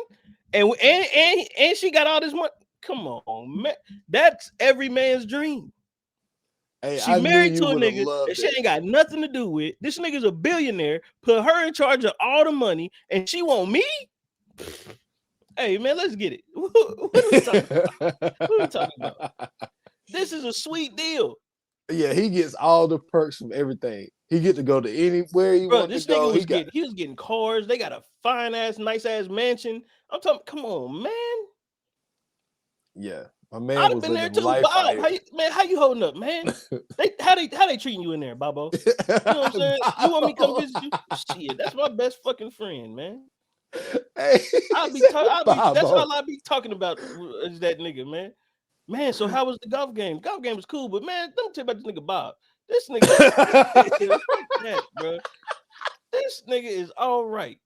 And she got all this money. Come on, man. That's every man's dream. Hey, She I knew married you to a would have nigga that loved she it. ain't got nothing to do with. This nigga's a billionaire, put her in charge of all the money, and she want me? Hey man, let's get it. What are we talking about? What are we talking about? This is a sweet deal. Yeah, he gets all the perks from everything. He get to go to anywhere he Bro, want to this nigga go. he was getting cars. They got a fine ass, nice ass mansion. I'm talking, come on, man. Yeah, my I'd man have was been there living too. life out Bob, here. how you holding up, man? How they treating you in there, Bobo? You know what I'm saying? You want me to come visit you? Shit, that's my best fucking friend, man. Hey, he said That's Bobo. all I'll be talking about is that nigga, man. Man, so how was the golf game? Golf game was cool, but man, let me tell you about this nigga Bob. This nigga, fuck that, bro. This nigga is all right.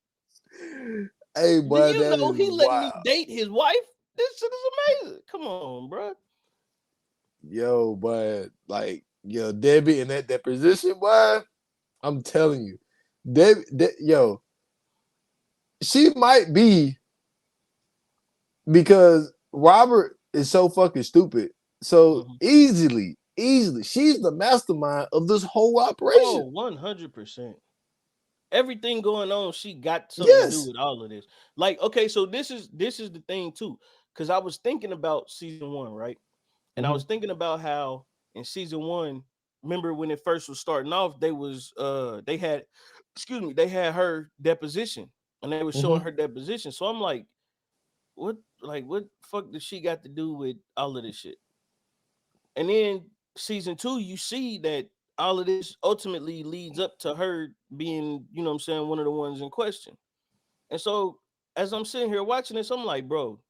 Hey, Do boy, you that know is he letting wild. me date his wife? This shit is amazing. Come on, bro. Yo, but like, yo, Debbie in that position, boy, I'm telling you, yo, she might be because Robert is so fucking stupid. So Mhm. easily, she's the mastermind of this whole Oh, operation. 100%. Everything going on, she got something to do Yes. with all of this. Like, okay, so this is the thing too, because I was thinking about season one, right? And I was Mhm. thinking about how in season one, remember when it first was starting off, they had excuse me, they had her deposition and they were showing Mm-hmm. her deposition. So I'm what fuck does she got to do with all of this shit? And then season two, you see that all of this ultimately leads up to her being, you know what I'm saying, one of the ones in question. And so as I'm sitting here watching this, I'm like, bro,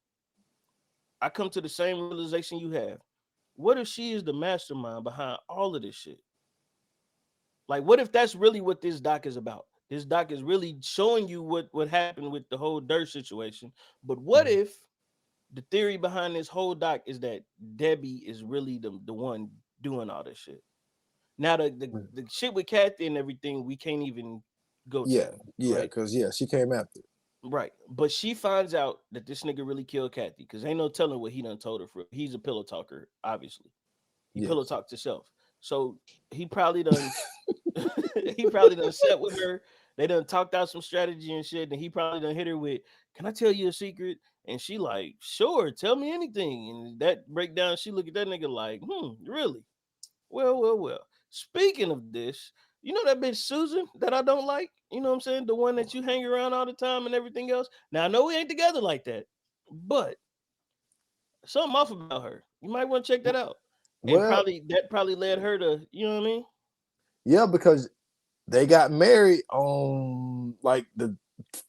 I come to the same realization you have. What if she is the mastermind behind all of this shit? Like, what if that's really what this doc is about? This doc is really showing you what happened with the whole Durst situation. But what Mm-hmm. if the theory behind this whole doc is that Debbie is really the one doing all this shit? Now the shit with Kathy and everything we can't even go Yeah, to, yeah, right? because yeah, she came after. Right. But she finds out that this nigga really killed Kathy because ain't no telling what he done told her for. He's a pillow talker, obviously. He pillow Yes. talked himself. So he probably done he probably done sat with her. They done talked out some strategy and shit. And he probably done hit her with, "Can I tell you a secret?" And she like, "Sure, tell me anything." And that breakdown, she look at that nigga like, really? Well. Speaking of this, you know that bitch Susan that I don't like? You know what I'm saying? The one that you hang around all the time and everything else. Now I know we ain't together like that, but something off about her. You might want to check that out. And Well, probably that probably led her to, you know what I mean? yeah, because they got married on like the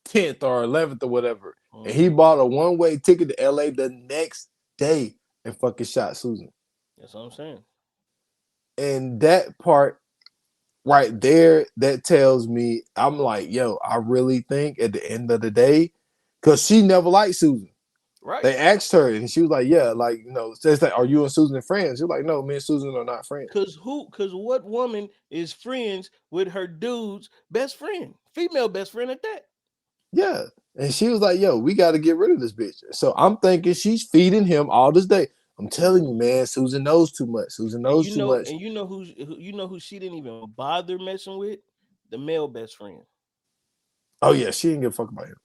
10th or 11th or whatever, and he Mhm. bought a one-way ticket to LA the next day and fucking shot Susan. That's what I'm saying. And that part right there, that tells me, I'm like, yo, I really think at the end of the day, because she never liked Susan. Right. They asked her, and she was like, yeah, like, it's like, are you and Susan friends? You're like, no, me and Susan are not friends. Cause what woman is friends with her dude's best friend? Female best friend at that. Yeah. And she was like, yo, we got to get rid of this bitch. So I'm thinking she's feeding him all this day. I'm telling you, Mhm. man, Susan knows too much. Susan And knows too much. you know who she didn't even bother messing with? The male best friend. Oh, yeah, she didn't give a fuck about him.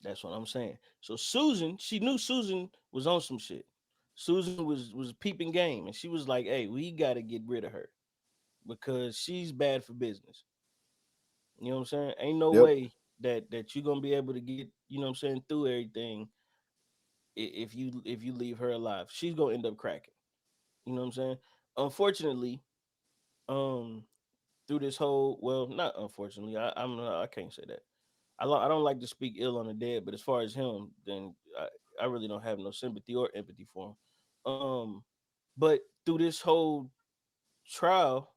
That's what I'm saying. So Susan, she knew Susan was on some shit. Susan was peeping game, and she was like, "Hey, we got to get rid of her because she's bad for business." You know what I'm saying? Ain't no Yep. way that you're gonna be able to get, you know what I'm saying, through everything if you leave her alive. She's gonna end up cracking. You know what I'm saying? Unfortunately, um, through this whole, well, not unfortunately, I can't say that. I don't like to speak ill on the dead, but as far as him, then I really don't have no sympathy or empathy for him. But through this whole trial,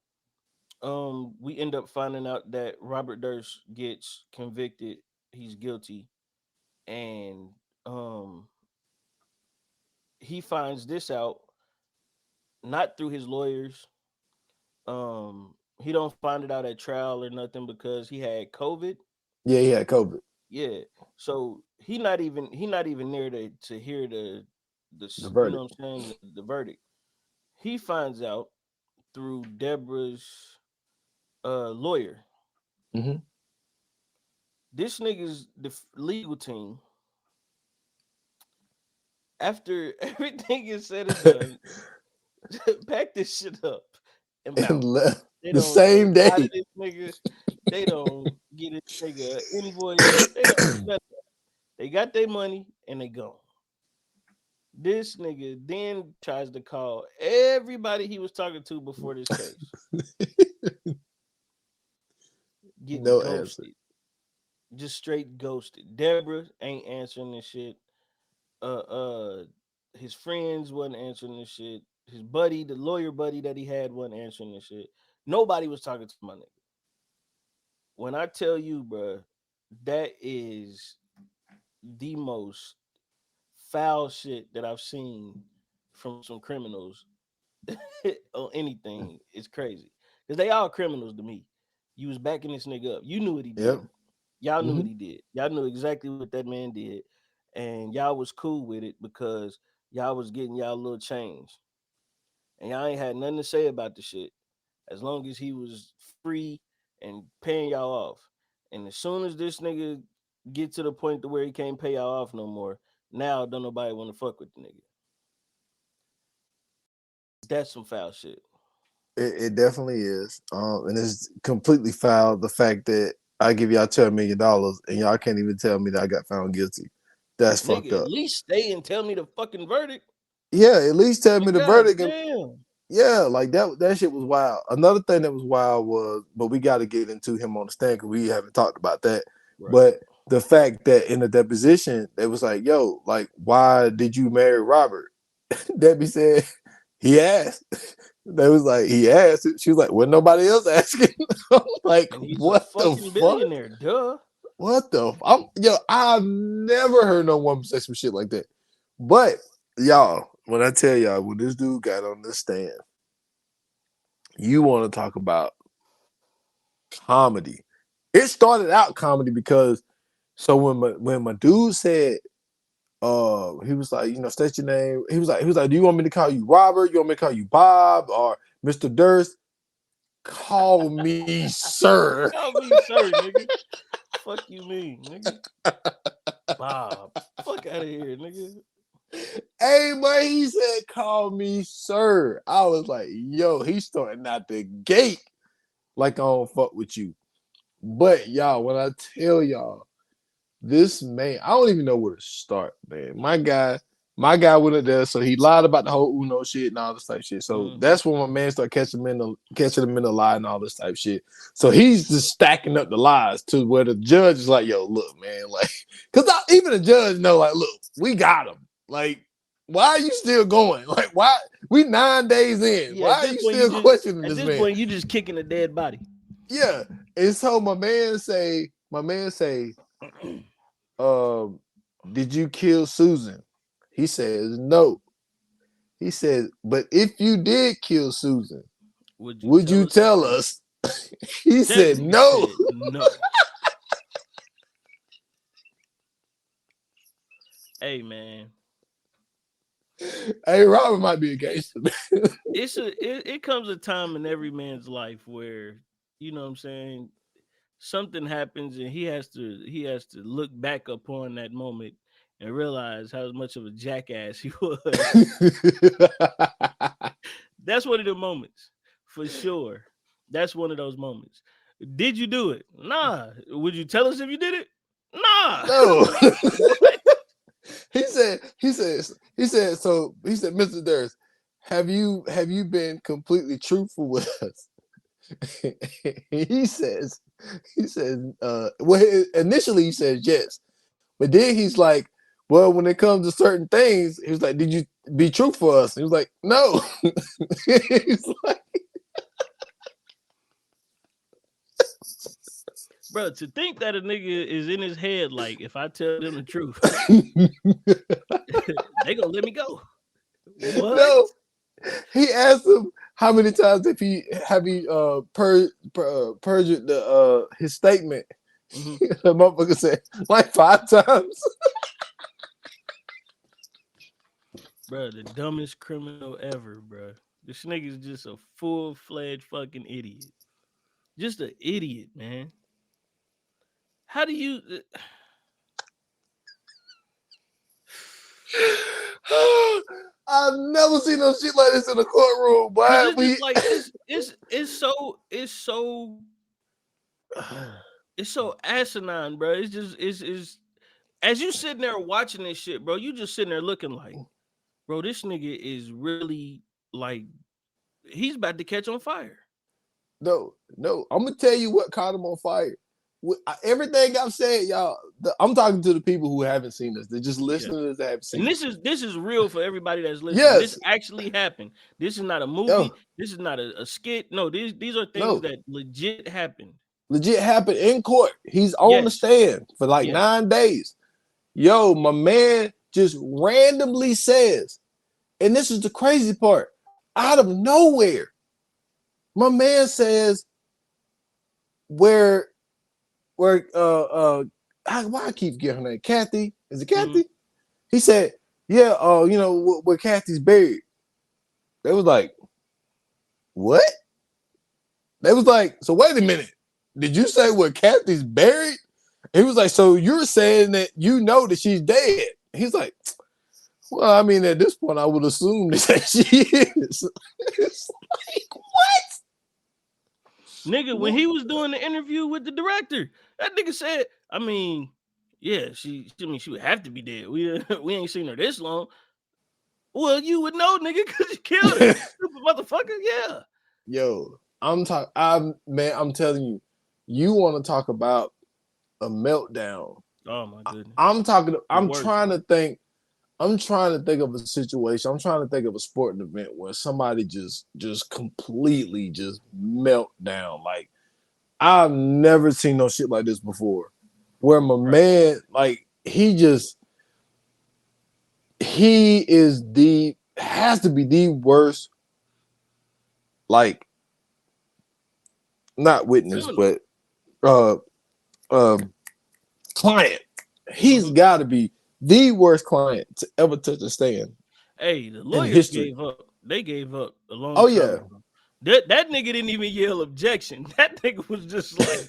we end up finding out that Robert Durst gets convicted. He's guilty, and um, he finds this out not through his lawyers. He don't find it out at trial or nothing because he had COVID. Yeah, he had COVID, Yeah, so he not even there to hear the you know verdict. what I'm saying, the verdict. He finds out through Deborah's lawyer. Mm-hmm. This nigga's legal team, after everything is said and done, pack this shit up and And bounce. left They the don't say same bye to day. this nigga. They don't get this nigga an invoice. They don't do nothing. They got their money and they gone. This nigga then tries to call everybody he was talking to before this case. Getting No answer. ghosted. Just straight ghosted. Deborah ain't answering this shit. Uh uh his friends wasn't answering this shit. His buddy, the lawyer buddy that he had, wasn't answering this shit. Nobody was talking to my nigga. When I tell you, bruh, that is the most foul shit that I've seen from some criminals or anything. It's crazy. Because they all criminals to me. You was backing this nigga up. You knew what he Yep. did. Y'all knew what Mm-hmm. he did. Y'all knew exactly what that man did. And y'all was cool with it because y'all was getting y'all little change. And y'all ain't had nothing to say about the shit as long as he was free and paying y'all off. And as soon as this nigga get to the point to where he can't pay y'all off no more, now don't nobody want to fuck with the nigga. That's some foul shit. It definitely is. And it's completely foul the fact that I give y'all $10 million and y'all can't even tell me that I got found guilty. That's fucked Nigga, at up. least stay and tell me the fucking verdict. Yeah, at least tell me the God verdict. damn. Yeah, like that shit was wild. Another thing that was wild was, but we got to get into him on the stand because we haven't talked about that. Right. But the fact that in the deposition, they was like, yo, like, why did you marry Robert? Debbie said, he asked. They was like, he asked. She was like, well, nobody else asking. I'm like, And he's what a the fucking fuck? billionaire, duh. What the? I've never heard no woman say some shit like that. But y'all, when I tell y'all, when this dude got on the stand, you want to talk about comedy. It started out comedy because so when my dude said, he was like, state your name. He was like, do you want me to call you Robert? You want me to call you Bob or Mr. Durst? Call me sir. Call me sir, nigga. Fuck you mean, nigga. Bob. Fuck out of here, nigga. Hey, man, he said, call me sir. I was like, yo, he's starting out the gate like I don't fuck with you. But y'all, when I tell y'all, this man, I don't even know where to start, man. My guy went in there, so he lied about the whole Uno shit and all this type shit. So that's when my man started catching him in the lie and all this type shit. So he's just stacking up the lies to where the judge is like, yo, look, man, like, because even the judge know, like, look, we got him. Like, why are you still going? Like, why? We 9 days in. Yeah, Why are you still questioning this man? At this point, you just kicking a dead body. Yeah. And so my man say, did you kill Susan? He says no. He says, but if you did kill Susan, would you tell us? He said no. No. Hey, man. Hey, Robert might be a gangster. It comes a time in every man's life where, you know what I'm saying, something happens and he has to look back upon that moment and realize how much of a jackass he was. That's one of the moments, for sure. That's one of those moments. Did you do it? Nah. Would you tell us if you did it? Nah. No. He said, Mr. Durst, have you been completely truthful with us? He says, well, initially he says yes, but then he's like, well, when it comes to certain things, he was like, did you be true for us? He was like, no. He's like, bro, to think that a nigga is in his head like, if I tell them the truth, they gonna let me go. What? No. He asked him how many times have he perjured his statement. Mm-hmm. The motherfucker said like 5 times. Bro, the dumbest criminal ever, bro. This nigga's just a full-fledged fucking idiot. Just an idiot, man. How do you? I've never seen no shit like this in a courtroom, boy. It's so asinine, bro. It's as you sitting there watching this shit, bro. You just sitting there looking like, bro, this nigga is really like he's about to catch on fire. No. I'm gonna tell you what caught him on fire. Everything I've said, y'all. I'm talking to the people who haven't seen this. They're just listeners that have seen. And this is real for everybody that's listening. Yes. This actually happened. This is not a movie. Yo. This is not a skit. No, these are things that legit happened. Legit happened in court. He's on the stand for like 9 days. Yo, my man just randomly says, and this is the crazy part, out of nowhere, my man says, why I keep getting her name? Kathy? Is it Kathy? Mm-hmm. He said, yeah, where Kathy's buried. They was like, what? They was like, so wait a minute. Did you say where Kathy's buried? He was like, so you're saying that you know that she's dead? He's like, well, I mean, at this point, I would assume that she is. It's like, what? Nigga, when he was doing the interview with the director, that nigga said, I mean, yeah, she would have to be dead. We ain't seen her this long. Well, you would know, nigga, because you killed her. Stupid motherfucker. Yeah. Yo, I'm telling you, you want to talk about a meltdown. Oh my goodness. I'm trying to think of a situation. I'm trying to think of a sporting event where somebody just completely just melt down. Like, I've never seen no shit like this before. Where my man, like, has to be the worst, like, not witness, but client. He's got to be the worst client to ever touch a stand. Hey, the lawyers gave up. They gave up a long time ago. That nigga didn't even yell objection. That nigga was just like,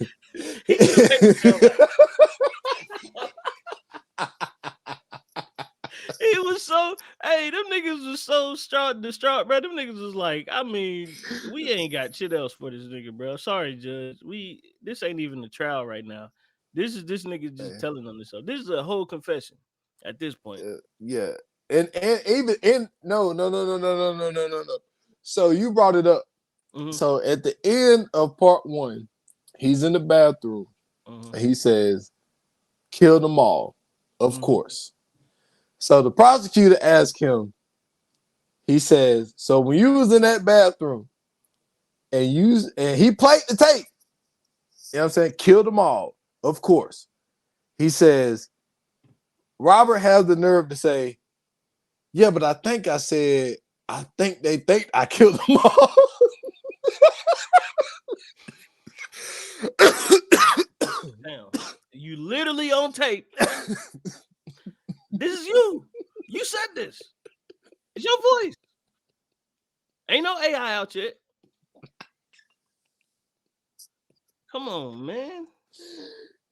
he was so, hey, them niggas was so distraught, bro. Them niggas was like, I mean, we ain't got shit else for this nigga, bro. Sorry, judge. This ain't even the trial right now. This nigga just telling on himself. This is a whole confession at this point. Yeah. And even no. So you brought it up. Mm-hmm. So at the end of part 1, he's in the bathroom. Mm-hmm. And he says, kill them all, of course. So the prosecutor asked him, he says, so when you was in that bathroom and he played the tape, you know what I'm saying? Kill them all, of course. He says, Robert has the nerve to say, yeah, but I think they think I killed them all. Damn. You literally on tape. This is you. You said this. It's your voice. Ain't no AI out yet. Come on, man.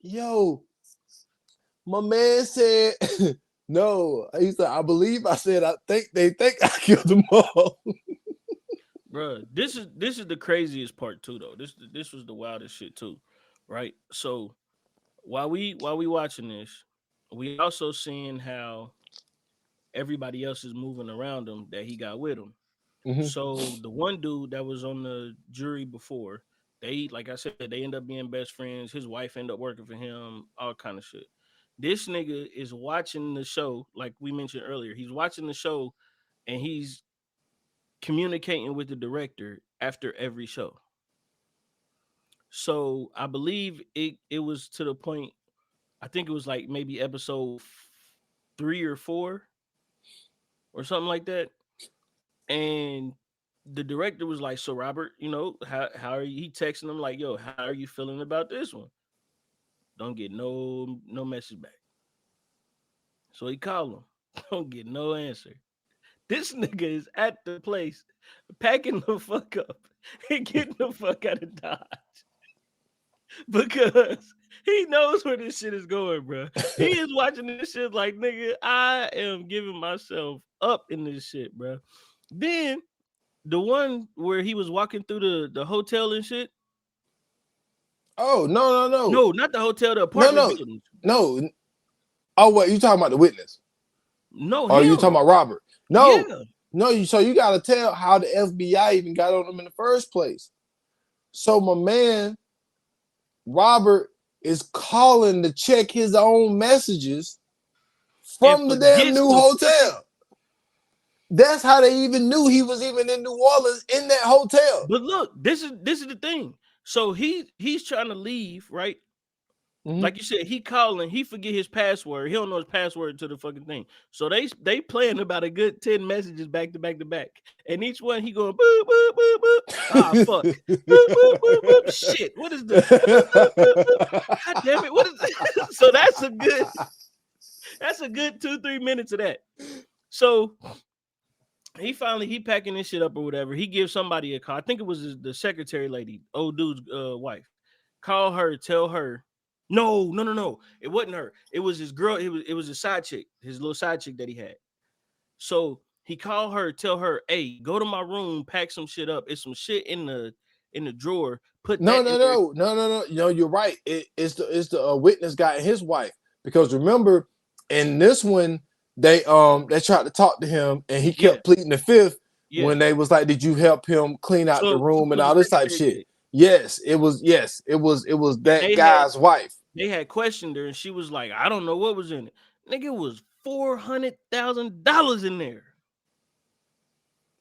Yo, my man said, no. He said, I believe I said, I think they think I killed them all. Bruh, this is the craziest part too, though. This was the wildest shit too, right? So while we watching this, we also seeing how everybody else is moving around him that he got with him. Mm-hmm. So the one dude that was on the jury before, they, like I said, they end up being best friends. His wife ended up working for him, all kind of shit. This nigga is watching the show, like we mentioned earlier. He's watching the show and he's communicating with the director after every show. So I believe it was to the point, I think it was like maybe episode 3 or 4 or something like that. And the director was like, so Robert, you know, how are you? He texting him like, yo, how are you feeling about this one? Don't get no message back. So he called him. Don't get no answer. This nigga is at the place packing the fuck up and getting the fuck out of Dodge. Because he knows where this shit is going, bro. He is watching this shit like, nigga, I am giving myself up in this shit, bro. Then the one where he was walking through the hotel and shit. Oh, no. No, not the hotel, the apartment building. No. Oh, what, you talking about the witness? No, Oh, you talking about Robert? No. Yeah. No, so you got to tell how the FBI even got on him in the first place. So my man, Robert, is calling to check his own messages from the damn new hotel. That's how they even knew he was even in New Orleans in that hotel. But look, this is the thing. So he's trying to leave, right? Mm-hmm. Like you said, he calling, he forget his password. He don't know his password to the fucking thing. So they playing about a good 10 messages back to back to back. And each one he going boop, boop, boop, boop. Ah, fuck. Boop, boop, boop, boop. Shit. What is this? Boop, boop, boop, boop. God damn it. What is this? So that's a good 2-3 minutes of that. So he packing this shit up or whatever. He gives somebody a call. I think it was the secretary lady, old dude's wife. Call her, tell her. No. It wasn't her. It was his girl. It was his side chick, his little side chick that he had. So he called her, tell her, hey, go to my room, pack some shit up. It's some shit in the drawer. put No, that no, in there. no, no, no, no. No, you're right. It's the witness guy and his wife. Because remember, in this one, they tried to talk to him and he Yeah, kept pleading the fifth yeah. when they was like, "Did you help him clean out the So room it and was all the this type secretary shit?" chick, Yes, it was. Yes, it was. It was and that guy's wife, they had questioned her, and she was like, "I don't know what was in it." Nigga, it was $400,000 in there.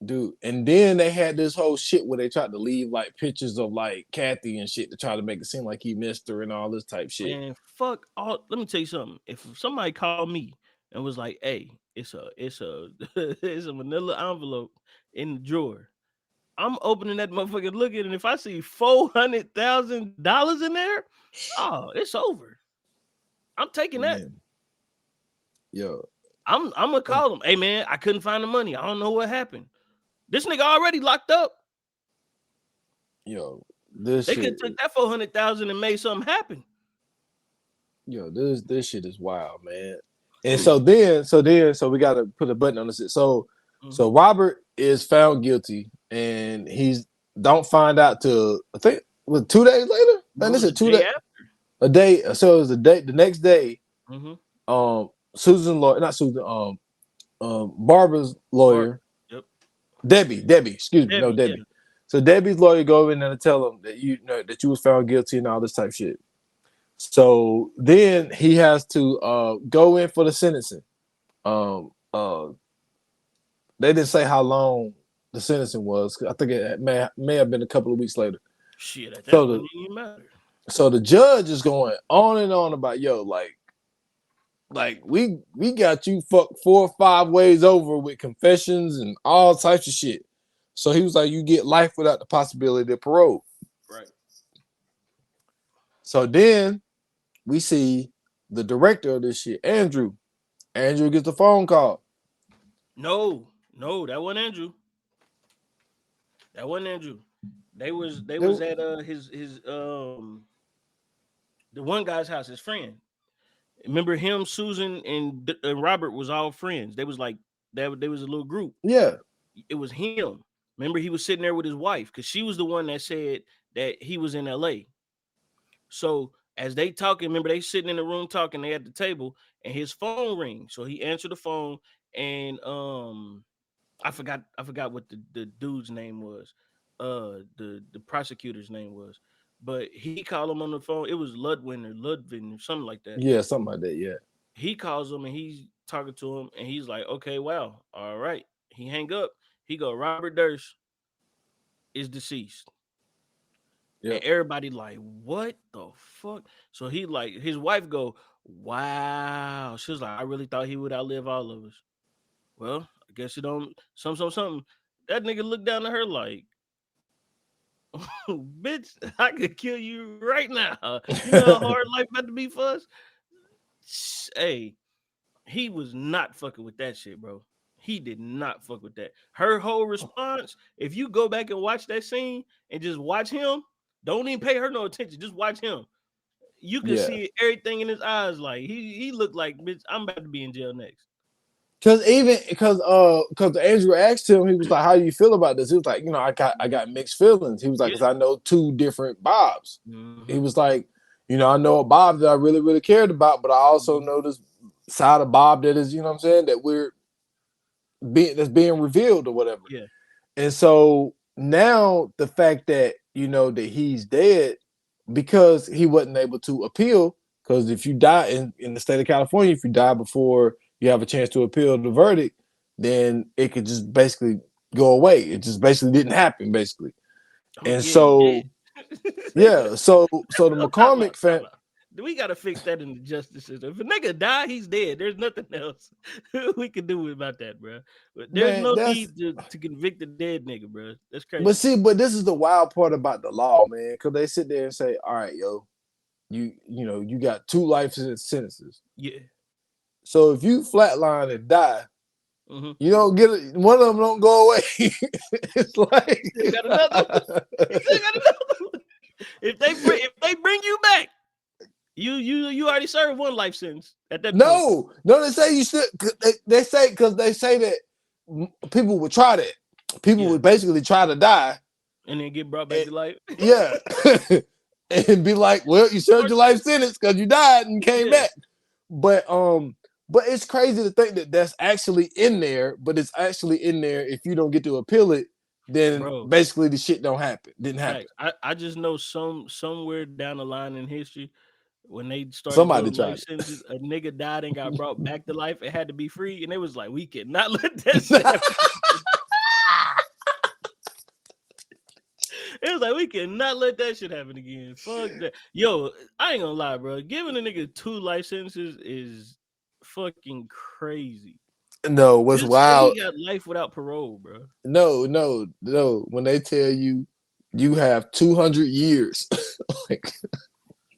dude. And then they had this whole shit where they tried to leave like pictures of like Kathy and shit to try to make it seem like he missed her and all this type shit. Man, fuck all. Let me tell you something. If somebody called me and was like, "Hey, it's a it's a manila envelope in the drawer," I'm opening that motherfucker, looking, and if I see $400,000 in there, oh, it's over. I'm taking that. Man, yo, I'm gonna call him. Hey man, I couldn't find the money. I don't know what happened. This nigga already locked up. yo, this They shit. could took that 400,000 and made something happen. Yo, this shit is wild, man. And so we gotta put a button on this. So Robert is found guilty, and he's don't find out till I think was 2 days later. No, Man, it this was is a 2 days, day after. a day. So it was a day. The next day, Mm-hmm. Susan lawyer, not Susan, Barbara's lawyer, Yep. Debbie, excuse me, no Debbie, Debbie. yeah. So Debbie's lawyer go in there and tell him that you know that you was found guilty and all this type of shit. So then he has to go in for the sentencing. Um, uh, they didn't say how long the sentencing was. I think it may have been a couple of weeks later. Shit, at that So point, the it didn't even matter. so the judge is going on and on about like we got you fucked 4 or 5 ways over with confessions and all types of shit. So he was like, you get life without the possibility of parole. Right. So then we see the director of this shit, Andrew. Andrew gets the phone call. No, that wasn't Andrew. That wasn't Andrew. They was at his the one guy's house, his friend. Remember him, Susan, and Robert was all friends. They was like that. They was a little group. Yeah. It was him. Remember, he was sitting there with his wife because she was the one that said that he was in L.A. So as they talking, remember they sitting in the room talking. They at the table, and his phone rings. So he answered the phone, and I forgot what the dude's name was. The prosecutor's name was, but he called him on the phone. It was Ludwin or something like that. Yeah, something like that. Yeah. He calls him and he's talking to him, and he's like, "Okay, wow, all right." He hang up. He go, "Robert Durst is deceased." Yeah. And everybody like, "What the fuck?" So he like, his wife go, "Wow." She was like, "I really thought he would outlive all of us." Well, I guess you don't. Something. That nigga looked down at her like, "Bitch, I could kill you right now." You know how hard life about to be for us. Hey, he was not fucking with that shit, bro. He did not fuck with that. Her whole response, if you go back and watch that scene and just watch him, don't even pay her no attention. Just watch him. You can see everything in his eyes. Like he looked like, bitch, I'm about to be in jail next. Because Andrew asked him, he was like, "How do you feel about this?" He was like, "You know, I got mixed feelings." He was like, "Because I know 2 different Bobs." He was like, "You know, I know a Bob that I really, really cared about, but I also know this side of Bob that is, you know what I'm saying, that that's being revealed or whatever." Yeah. And so now the fact that, you know, that he's dead because he wasn't able to appeal, because if you die in the state of California, if you die before you have a chance to appeal the verdict, then it could just basically go away. It just basically didn't happen, basically. Oh, And yeah, he so, did. so the McCormick fan. We gotta fix that in the justice system. If a nigga die, he's dead. There's nothing else we can do about that, bro. But there's Man, no need to convict a dead nigga, bro. That's crazy. But this is the wild part about the law, man, because they sit there and say, "All right, yo, you know, you got 2 life sentences. Yeah. So if you flatline and die, Mm-hmm. you don't get it. One of them don't go away." It's like Still got another one. Still got another one. If they bring you back, you already served 1 life sentence at that point. No, they say you should. They say that people would try that. People would basically try to die, and then get brought back to life. Yeah. And be like, well, you served your life sentence because you died and came back. But it's crazy to think that that's actually in there, but it's actually in there. If you don't get to appeal it, then basically the shit didn't happen. I just know somewhere down the line in history, when they started Somebody doing tried life sentences, a nigga died and got brought back to life. It had to be free, and it was like, we cannot let that shit happen. It was like, we cannot let that shit happen again. Fuck that. Yo, I ain't gonna lie, bro. Giving a nigga 2 life sentences is fucking crazy. No, what's Just wild? He got life without parole, bro. No. When they tell you you have 200 years, like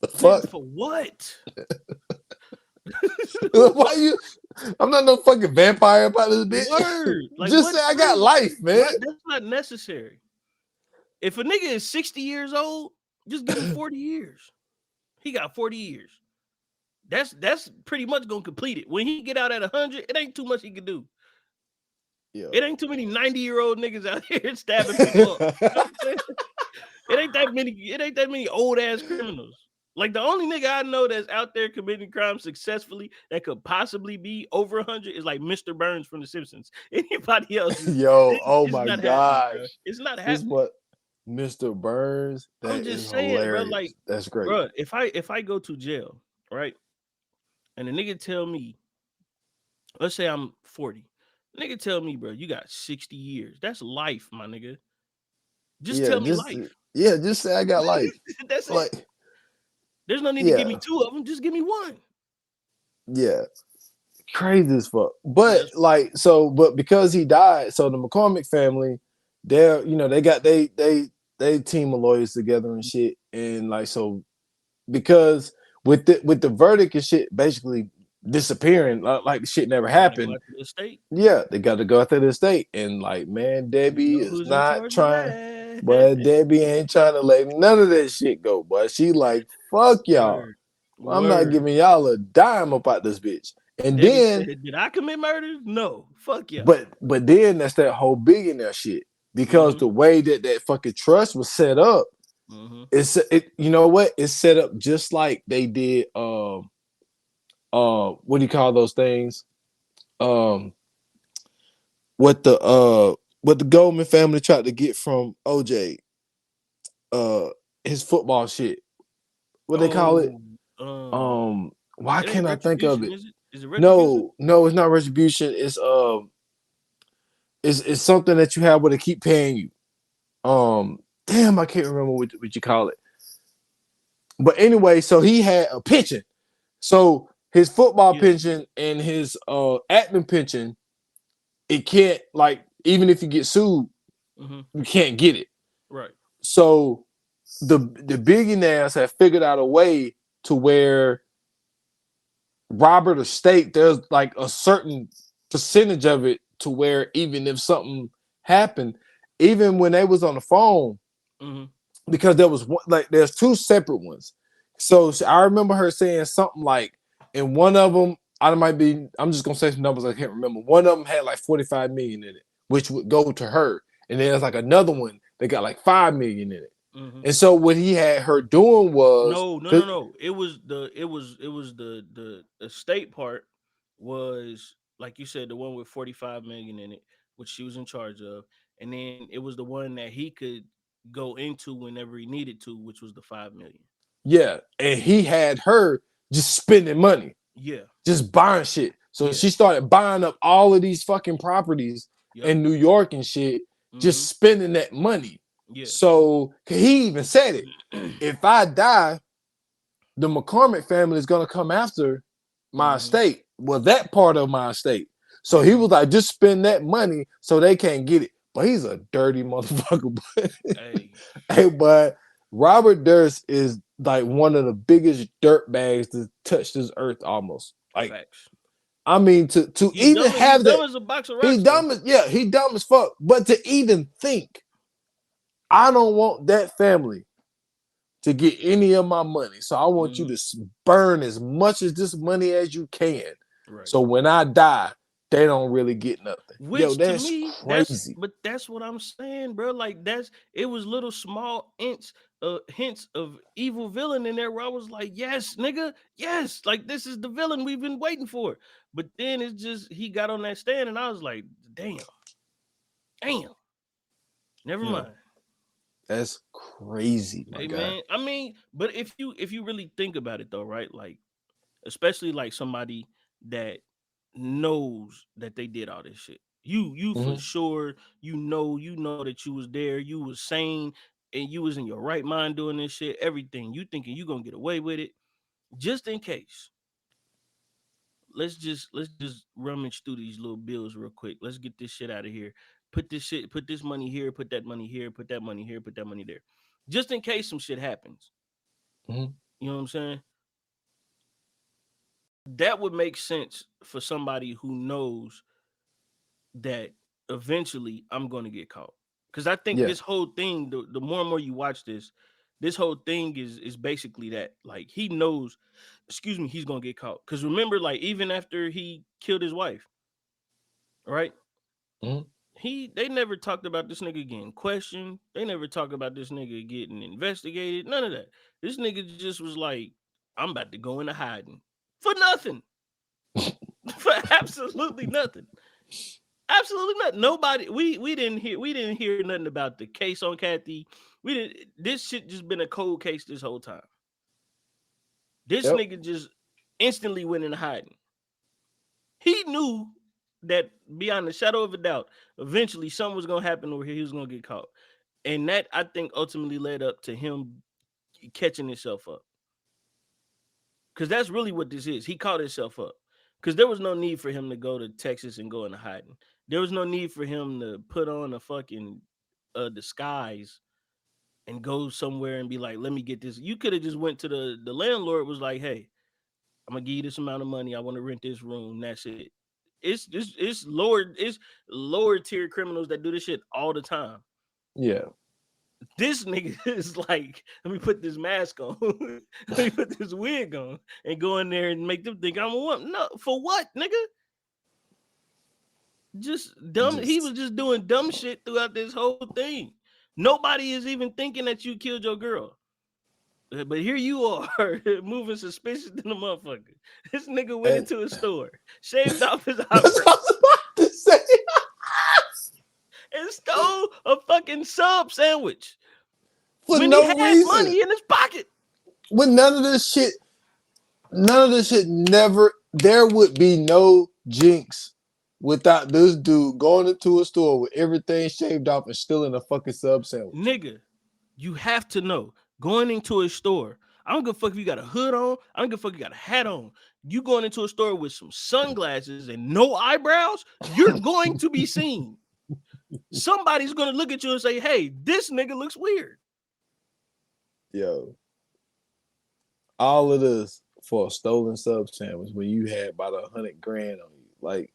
the fuck? Man, for what? Why you? I'm not no fucking vampire about this bitch. Word. Like, just say I got life, man. That's not necessary. If a nigga is 60 years old, just give him 40 years. He got 40 years. That's pretty much gonna complete it. When he get out at 100, it ain't too much he can do. Yeah. It ain't too many 90-year-old niggas out here stabbing people up. You know what I'm saying? It ain't that many old ass criminals. Like, the only nigga I know that's out there committing crimes successfully that could possibly be over 100 is like Mr. Burns from The Simpsons. Anybody else? Oh my gosh, it's not happening. This is what Mr. Burns. I'm just saying, hilarious. Bro. Like, that's great, bro. If I go to jail, right, and the nigga tell me, let's say I'm 40, the nigga tell me, bro, you got 60 years. That's life, my nigga. Just tell me life. Yeah, just say I got life. That's like, it. There's no need to give me 2 of them. Just give me 1. Yeah. Crazy as fuck. But but because he died, so the McCormick family, they got they team of lawyers together and shit. And like, so because with the verdict and shit basically disappearing, like the shit never happened. Yeah, they got to go after the estate. And like, man, Debbie is not trying, but Debbie ain't trying to let none of that shit go. But she like, fuck y'all. I'm not giving y'all a dime about this bitch. And Debbie then said, did I commit murder? No, fuck yeah. But then that's that whole billionaire shit, because the way that fucking trust was set up, you know what? It's set up just like they did. What do you call those things? What the Goldman family tried to get from OJ, his football shit. What they call it? Why can't I think of it? Is it retribution? No, it's not retribution. It's something that you have where they keep paying you. Damn, I can't remember what you call it. But anyway, so he had a pension. So his football pension and his acting pension, it can't, like, even if you get sued, you can't get it. Right. So the billionaires have figured out a way to where Robert estate, there's like a certain percentage of it to where even if something happened, even when they was on the phone, because there was one, like, there's 2 separate ones. So I remember her saying something like, in one of them, I'm just gonna say some numbers I can't remember. One of them had like 45 million in it, which would go to her, and then there's like another one that got like 5 million in it. And so what he had her doing was no. It was the estate part was, like you said, the one with 45 million in it, which she was in charge of, and then it was the one that he could go into whenever he needed to, which was the 5 million. Yeah, and he had her just spending money. Yeah, just buying shit. So she started buying up all of these fucking properties in New York and shit, just spending that money. Yeah. So he even said it. If I die, the McCormick family is gonna come after my estate. Well, that part of my estate. So he was like, just spend that money so they can't get it. But he's a dirty motherfucker. Hey, but Robert Durst is like one of the biggest dirt bags to touch this earth almost. Like, facts. I mean, to even have that, as a box of rocks, he dumb as fuck. But to even think, I don't want that family to get any of my money. So I want you to burn as much of this money as you can. Right. So when I die, they don't really get nothing. Yo, Which to that's me, crazy. that's what I'm saying, bro. Like it was little small hints of evil villain in there where I was like, yes, nigga, yes, like this is the villain we've been waiting for. But then it's just he got on that stand and I was like, damn, never Yo, mind. that's crazy, my Hey guy. man, I mean, but if you really think about it though, right? Like especially like somebody that knows that they did all this shit. You for Hmm. sure, you know that you was there, you was sane, and you was in your right mind doing this shit. Everything you thinking you gonna get away with it, just in case. Let's just rummage through these little bills real quick. Let's get this shit out of here. Put this money here, put that money here, put that money here, put that money there, just in case some shit happens. Hmm. You know what I'm saying? That would make sense for somebody who knows that eventually I'm going to get caught. Because I think Yeah. this whole thing, the more and more you watch this whole thing is basically that. Like he knows, excuse me, he's gonna get caught. Because remember, like even after he killed his wife, right? Hmm. They never talked about this nigga getting questioned. They never talked about this nigga getting investigated. None of that. This nigga just was like, I'm about to go into hiding for nothing, for absolutely nothing. Absolutely not. Nobody. We didn't hear nothing about the case on Kathy. We didn't. This shit just been a cold case this whole time. This Yep. nigga just instantly went in hiding. He knew that beyond the shadow of a doubt, eventually something was gonna happen where he was gonna get caught, and that I think ultimately led up to him catching himself up. Because that's really what this is. He caught himself up. Because there was no need for him to go to Texas and go into hiding. There was no need for him to put on a fucking disguise and go somewhere and be like, let me get this. You could have just went to the landlord, was like, hey, I'm gonna give you this amount of money. I want to rent this room. That's it. It's lower tier criminals that do this shit all the time. Yeah. This nigga is like, let me put this mask on, let me put this wig on, and go in there and make them think I'm a woman. No, for what, nigga? Just dumb. He was Just just doing dumb shit throughout this whole thing. Nobody is even thinking that you killed your girl. But here you are, moving suspicious than a motherfucker. This nigga went and into a store, shaved off his that's what I eyebrows, was about to say. and stole a fucking sub sandwich For when he no had reason. money in his pocket. With none of this shit never, there would be no Jinx without this dude going into a store with everything shaved off and stealing a fucking sub sandwich. Nigga, you have to know going into a store. I don't give a fuck if you got a hood on. I don't give a fuck if you got a hat on. You going into a store with some sunglasses and no eyebrows, you're going to be seen. Somebody's going to look at you and say, hey, this nigga looks weird. Yo, all of this for a stolen sub sandwich when you had about 100 grand on you. Like,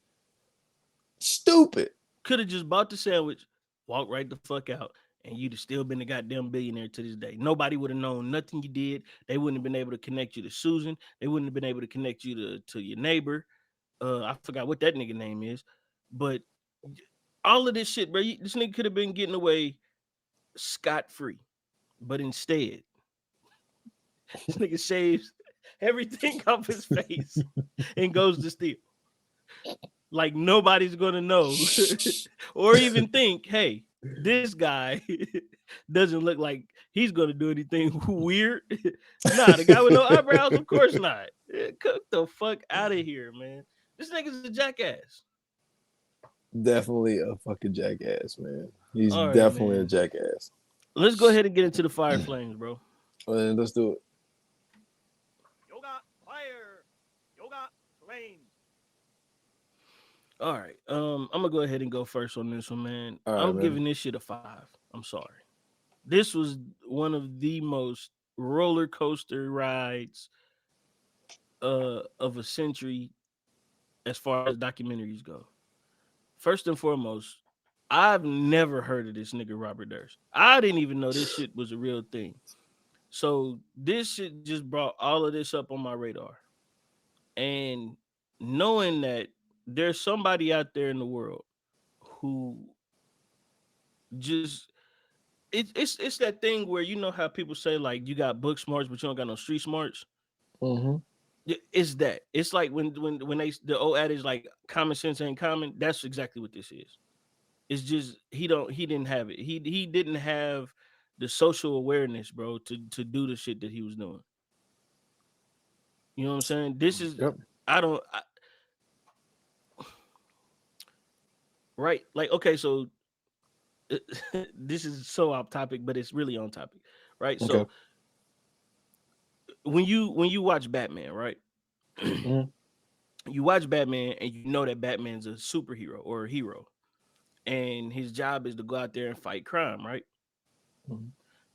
stupid. Could have just bought the sandwich, walked right the fuck out, and you'd have still been a goddamn billionaire to this day. Nobody would have known nothing you did. They wouldn't have been able to connect you to Susan. They wouldn't have been able to connect you to your neighbor. I forgot what that nigga name is, but all of this shit, bro. This nigga could have been getting away scot free, but instead, this nigga shaves everything off his face and goes to steal. Like nobody's gonna know or even think, hey, this guy doesn't look like he's gonna do anything weird. Nah, the guy with no eyebrows, of course not. Cook the fuck out of here, man. This nigga's a jackass. Definitely a fucking jackass, man. He's All right, definitely a man. jackass. Let's go ahead and get into the fire flames, bro. And let's do it. Yoga fire, yoga flames. All right. I'm gonna go ahead and go first on this one, man. All right, I'm man. giving this shit a 5. I'm sorry. This was one of the most roller coaster rides of a century as far as documentaries go. First and foremost, I've never heard of this nigga Robert Durst. I didn't even know this shit was a real thing. So this shit just brought all of this up on my radar. And knowing that there's somebody out there in the world who just it's that thing where you know how people say like you got book smarts but you don't got no street smarts. Mm-hmm. It's that. It's like when they the old adage like common sense ain't common. That's exactly what this is. It's just he didn't have it. He didn't have the social awareness, bro, to do the shit that he was doing. You know what I'm saying? This is Yep. I don't I, right like okay so this is so off topic, but it's really on topic, right? Okay. So when you watch Batman, right? Mm-hmm. You watch Batman and you know that Batman's a superhero or a hero, and his job is to go out there and fight crime, right?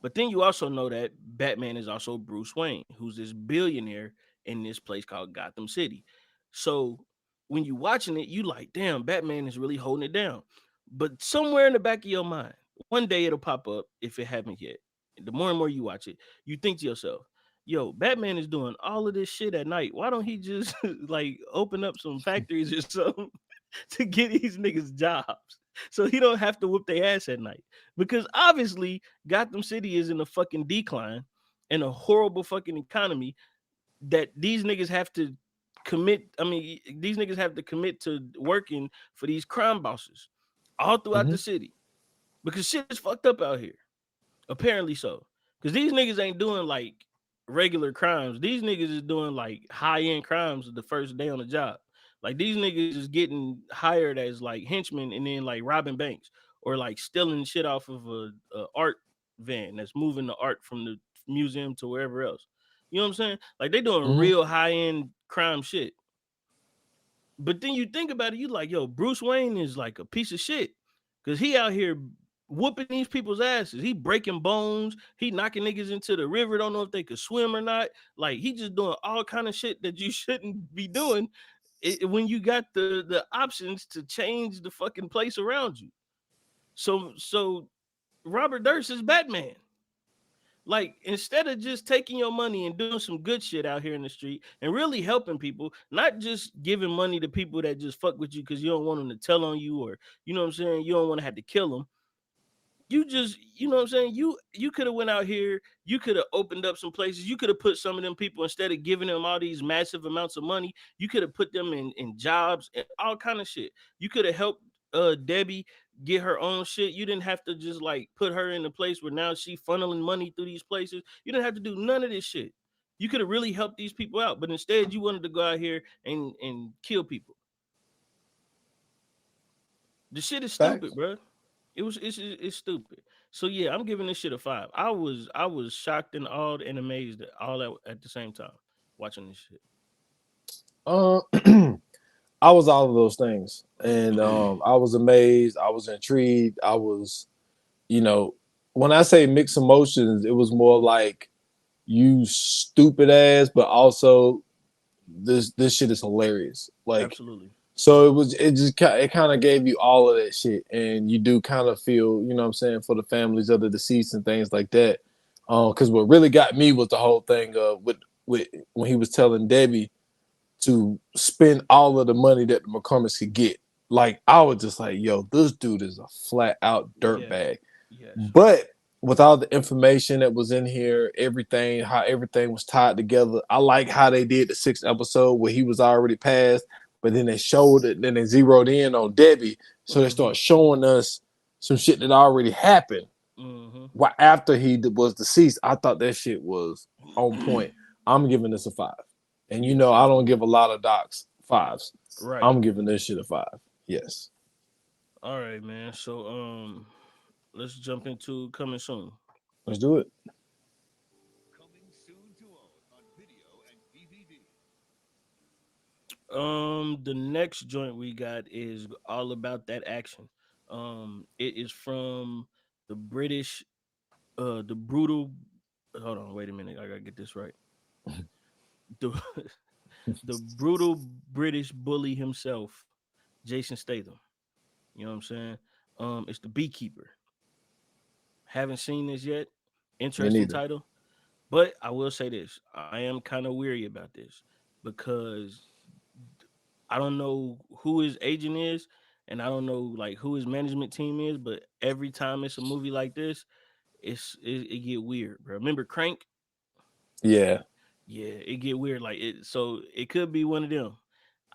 But then you also know that Batman is also Bruce Wayne, who's this billionaire in this place called Gotham City. So when you watching it, you like, damn, Batman is really holding it down. But somewhere in the back of your mind, one day it'll pop up if it haven't yet. The more and more you watch it, you think to yourself, yo, Batman is doing all of this shit at night. Why don't he just like open up some factories or something to get these niggas jobs so he don't have to whoop their ass at night? Because obviously Gotham City is in a fucking decline and a horrible fucking economy that these niggas have to commit. I mean, these niggas have to commit to working for these crime bosses all throughout Mm-hmm. the city because shit is fucked up out here. Apparently so. Because these niggas ain't doing like regular crimes. These niggas is doing like high end crimes the first day on the job. Like these niggas is getting hired as like henchmen and then like robbing banks or like stealing shit off of a art van that's moving the art from the museum to wherever else. You know what I'm saying? Like they doing Mm-hmm. real high end crime shit. But then you think about it, you like, yo, Bruce Wayne is like a piece of shit because he out here whooping these people's asses. He breaking bones. He knocking niggas into the river. Don't know if they could swim or not. Like he just doing all kind of shit that you shouldn't be doing when you got the options to change the fucking place around you. So Robert Durst is Batman. Like instead of just taking your money and doing some good shit out here in the street and really helping people, not just giving money to people that just fuck with you because you don't want them to tell on you or you know what I'm saying, you don't want to have to kill them. You just, you know what I'm saying, you could have went out here, you could have opened up some places, you could have put some of them people instead of giving them all these massive amounts of money, you could have put them in jobs and all kind of shit. You could have helped Debbie get her own shit. You didn't have to just like put her in a place where now she funneling money through these places. You didn't have to do none of this shit. You could have really helped these people out, but instead you wanted to go out here and kill people. The shit is stupid, Facts. bro. It's stupid. So yeah, I'm giving this shit a 5. I was shocked and awed and amazed at the same time watching this Uh, I was all of those things, and shit. I was amazed. I was intrigued. I was, you know, when I say mixed emotions, it was more like you stupid ass, but also this shit is hilarious. Like, Absolutely. so it kind of gave you all of that shit, and you do kind of feel, you know what I'm saying, for the families of the deceased and things like that. Because what really got me was the whole thing of with when he was telling Debbie to spend all of the money that the McCormick's could get. Like I was just like, yo, this dude is a flat out Yeah. dirtbag. Yes. But with all the information that was in here, everything, how everything was tied together, I like how they did the 6th episode where he was already passed, but then they showed it, then they zeroed in on Debbie. So they Mm-hmm. start showing us some shit that already happened. Mm-hmm. Why after he was deceased, I thought that shit was on point. I'm giving this a 5. And you Yeah, know, I don't definitely. give a lot of docs 5s. Right. I'm giving this shit a 5. Yes. All right, man. So let's jump into coming soon. Let's do it. The next joint we got is all about that action. It is from the British, the brutal. Hold on, wait a minute. I gotta get this right. The the brutal British bully himself, Jason Statham. You know what I'm saying? It's the Beekeeper. Haven't seen this yet. Me Interesting neither. title, but I will say this: I am kind of weary about this because I don't know who his agent is, and I don't know like who his management team is. But every time it's a movie like this, it get weird, bro. Remember Crank? Yeah, Yeah, it get weird. Like it, so it could be one of them.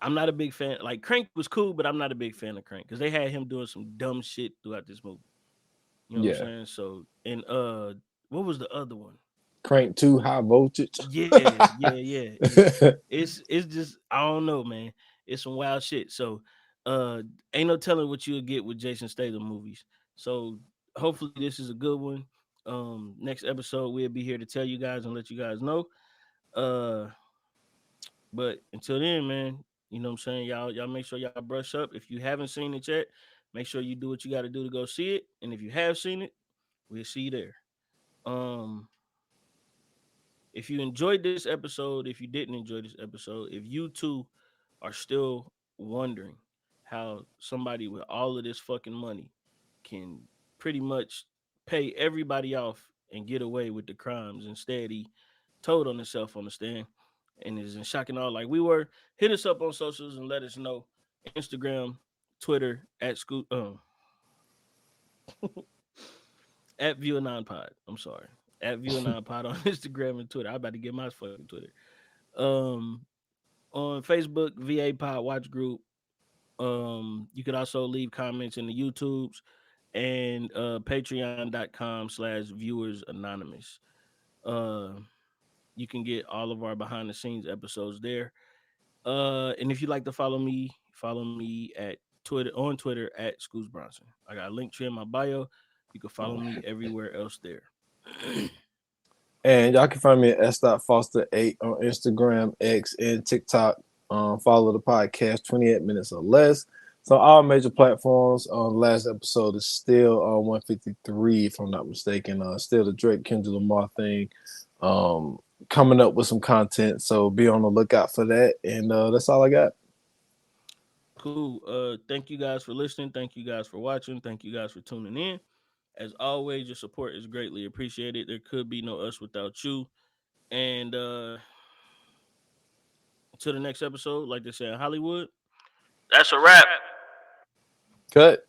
I'm not a big fan. Like Crank was cool, but I'm not a big fan of Crank because they had him doing some dumb shit throughout this movie. You know what I'm yeah. saying? So and what was the other one? Crank 2 high voltage. Yeah. It's just I don't know, man. It's some wild shit. So uh ain't no telling what you'll get with Jason Statham movies. So hopefully this is a good one. Next episode we'll be here to tell you guys and let you guys know. Uh but until then, man, you know what I'm saying? Y'all make sure y'all brush up. If you haven't seen it yet, make sure you do what you got to do to go see it. And if you have seen it, we'll see you there. Um If you enjoyed this episode, if you didn't enjoy this episode, if you too are still wondering how somebody with all of this fucking money can pretty much pay everybody off and get away with the crimes, instead he told on himself on the stand and is in shock and awe like we were, hit us up on socials and let us know. Instagram, Twitter at school at View Non Pod. I'm sorry. At View Non Pod on Instagram and Twitter. I'm about to get my fucking Twitter. Um, on Facebook, VA Pod Watch Group. You could also leave comments in the YouTubes and patreon.com/viewers anonymous. Uh, you can get all of our behind the scenes episodes there. And if you'd like to follow me at Twitter at Scoots Bronson. I got a link tree in my bio. You can follow me everywhere else there. And y'all can find me at s.foster8 on Instagram, X, and TikTok. Follow the podcast 28 minutes or less. So all major platforms. Last episode is still 153, if I'm not mistaken. Still the Drake Kendrick Lamar thing. Coming up with some content. So be on the lookout for that. And that's all I got. Cool. Thank you guys for listening. Thank you guys for watching. Thank you guys for tuning in. As always, your support is greatly appreciated. There could be no us without you. And until the next episode, like they say in Hollywood, that's a wrap. Cut.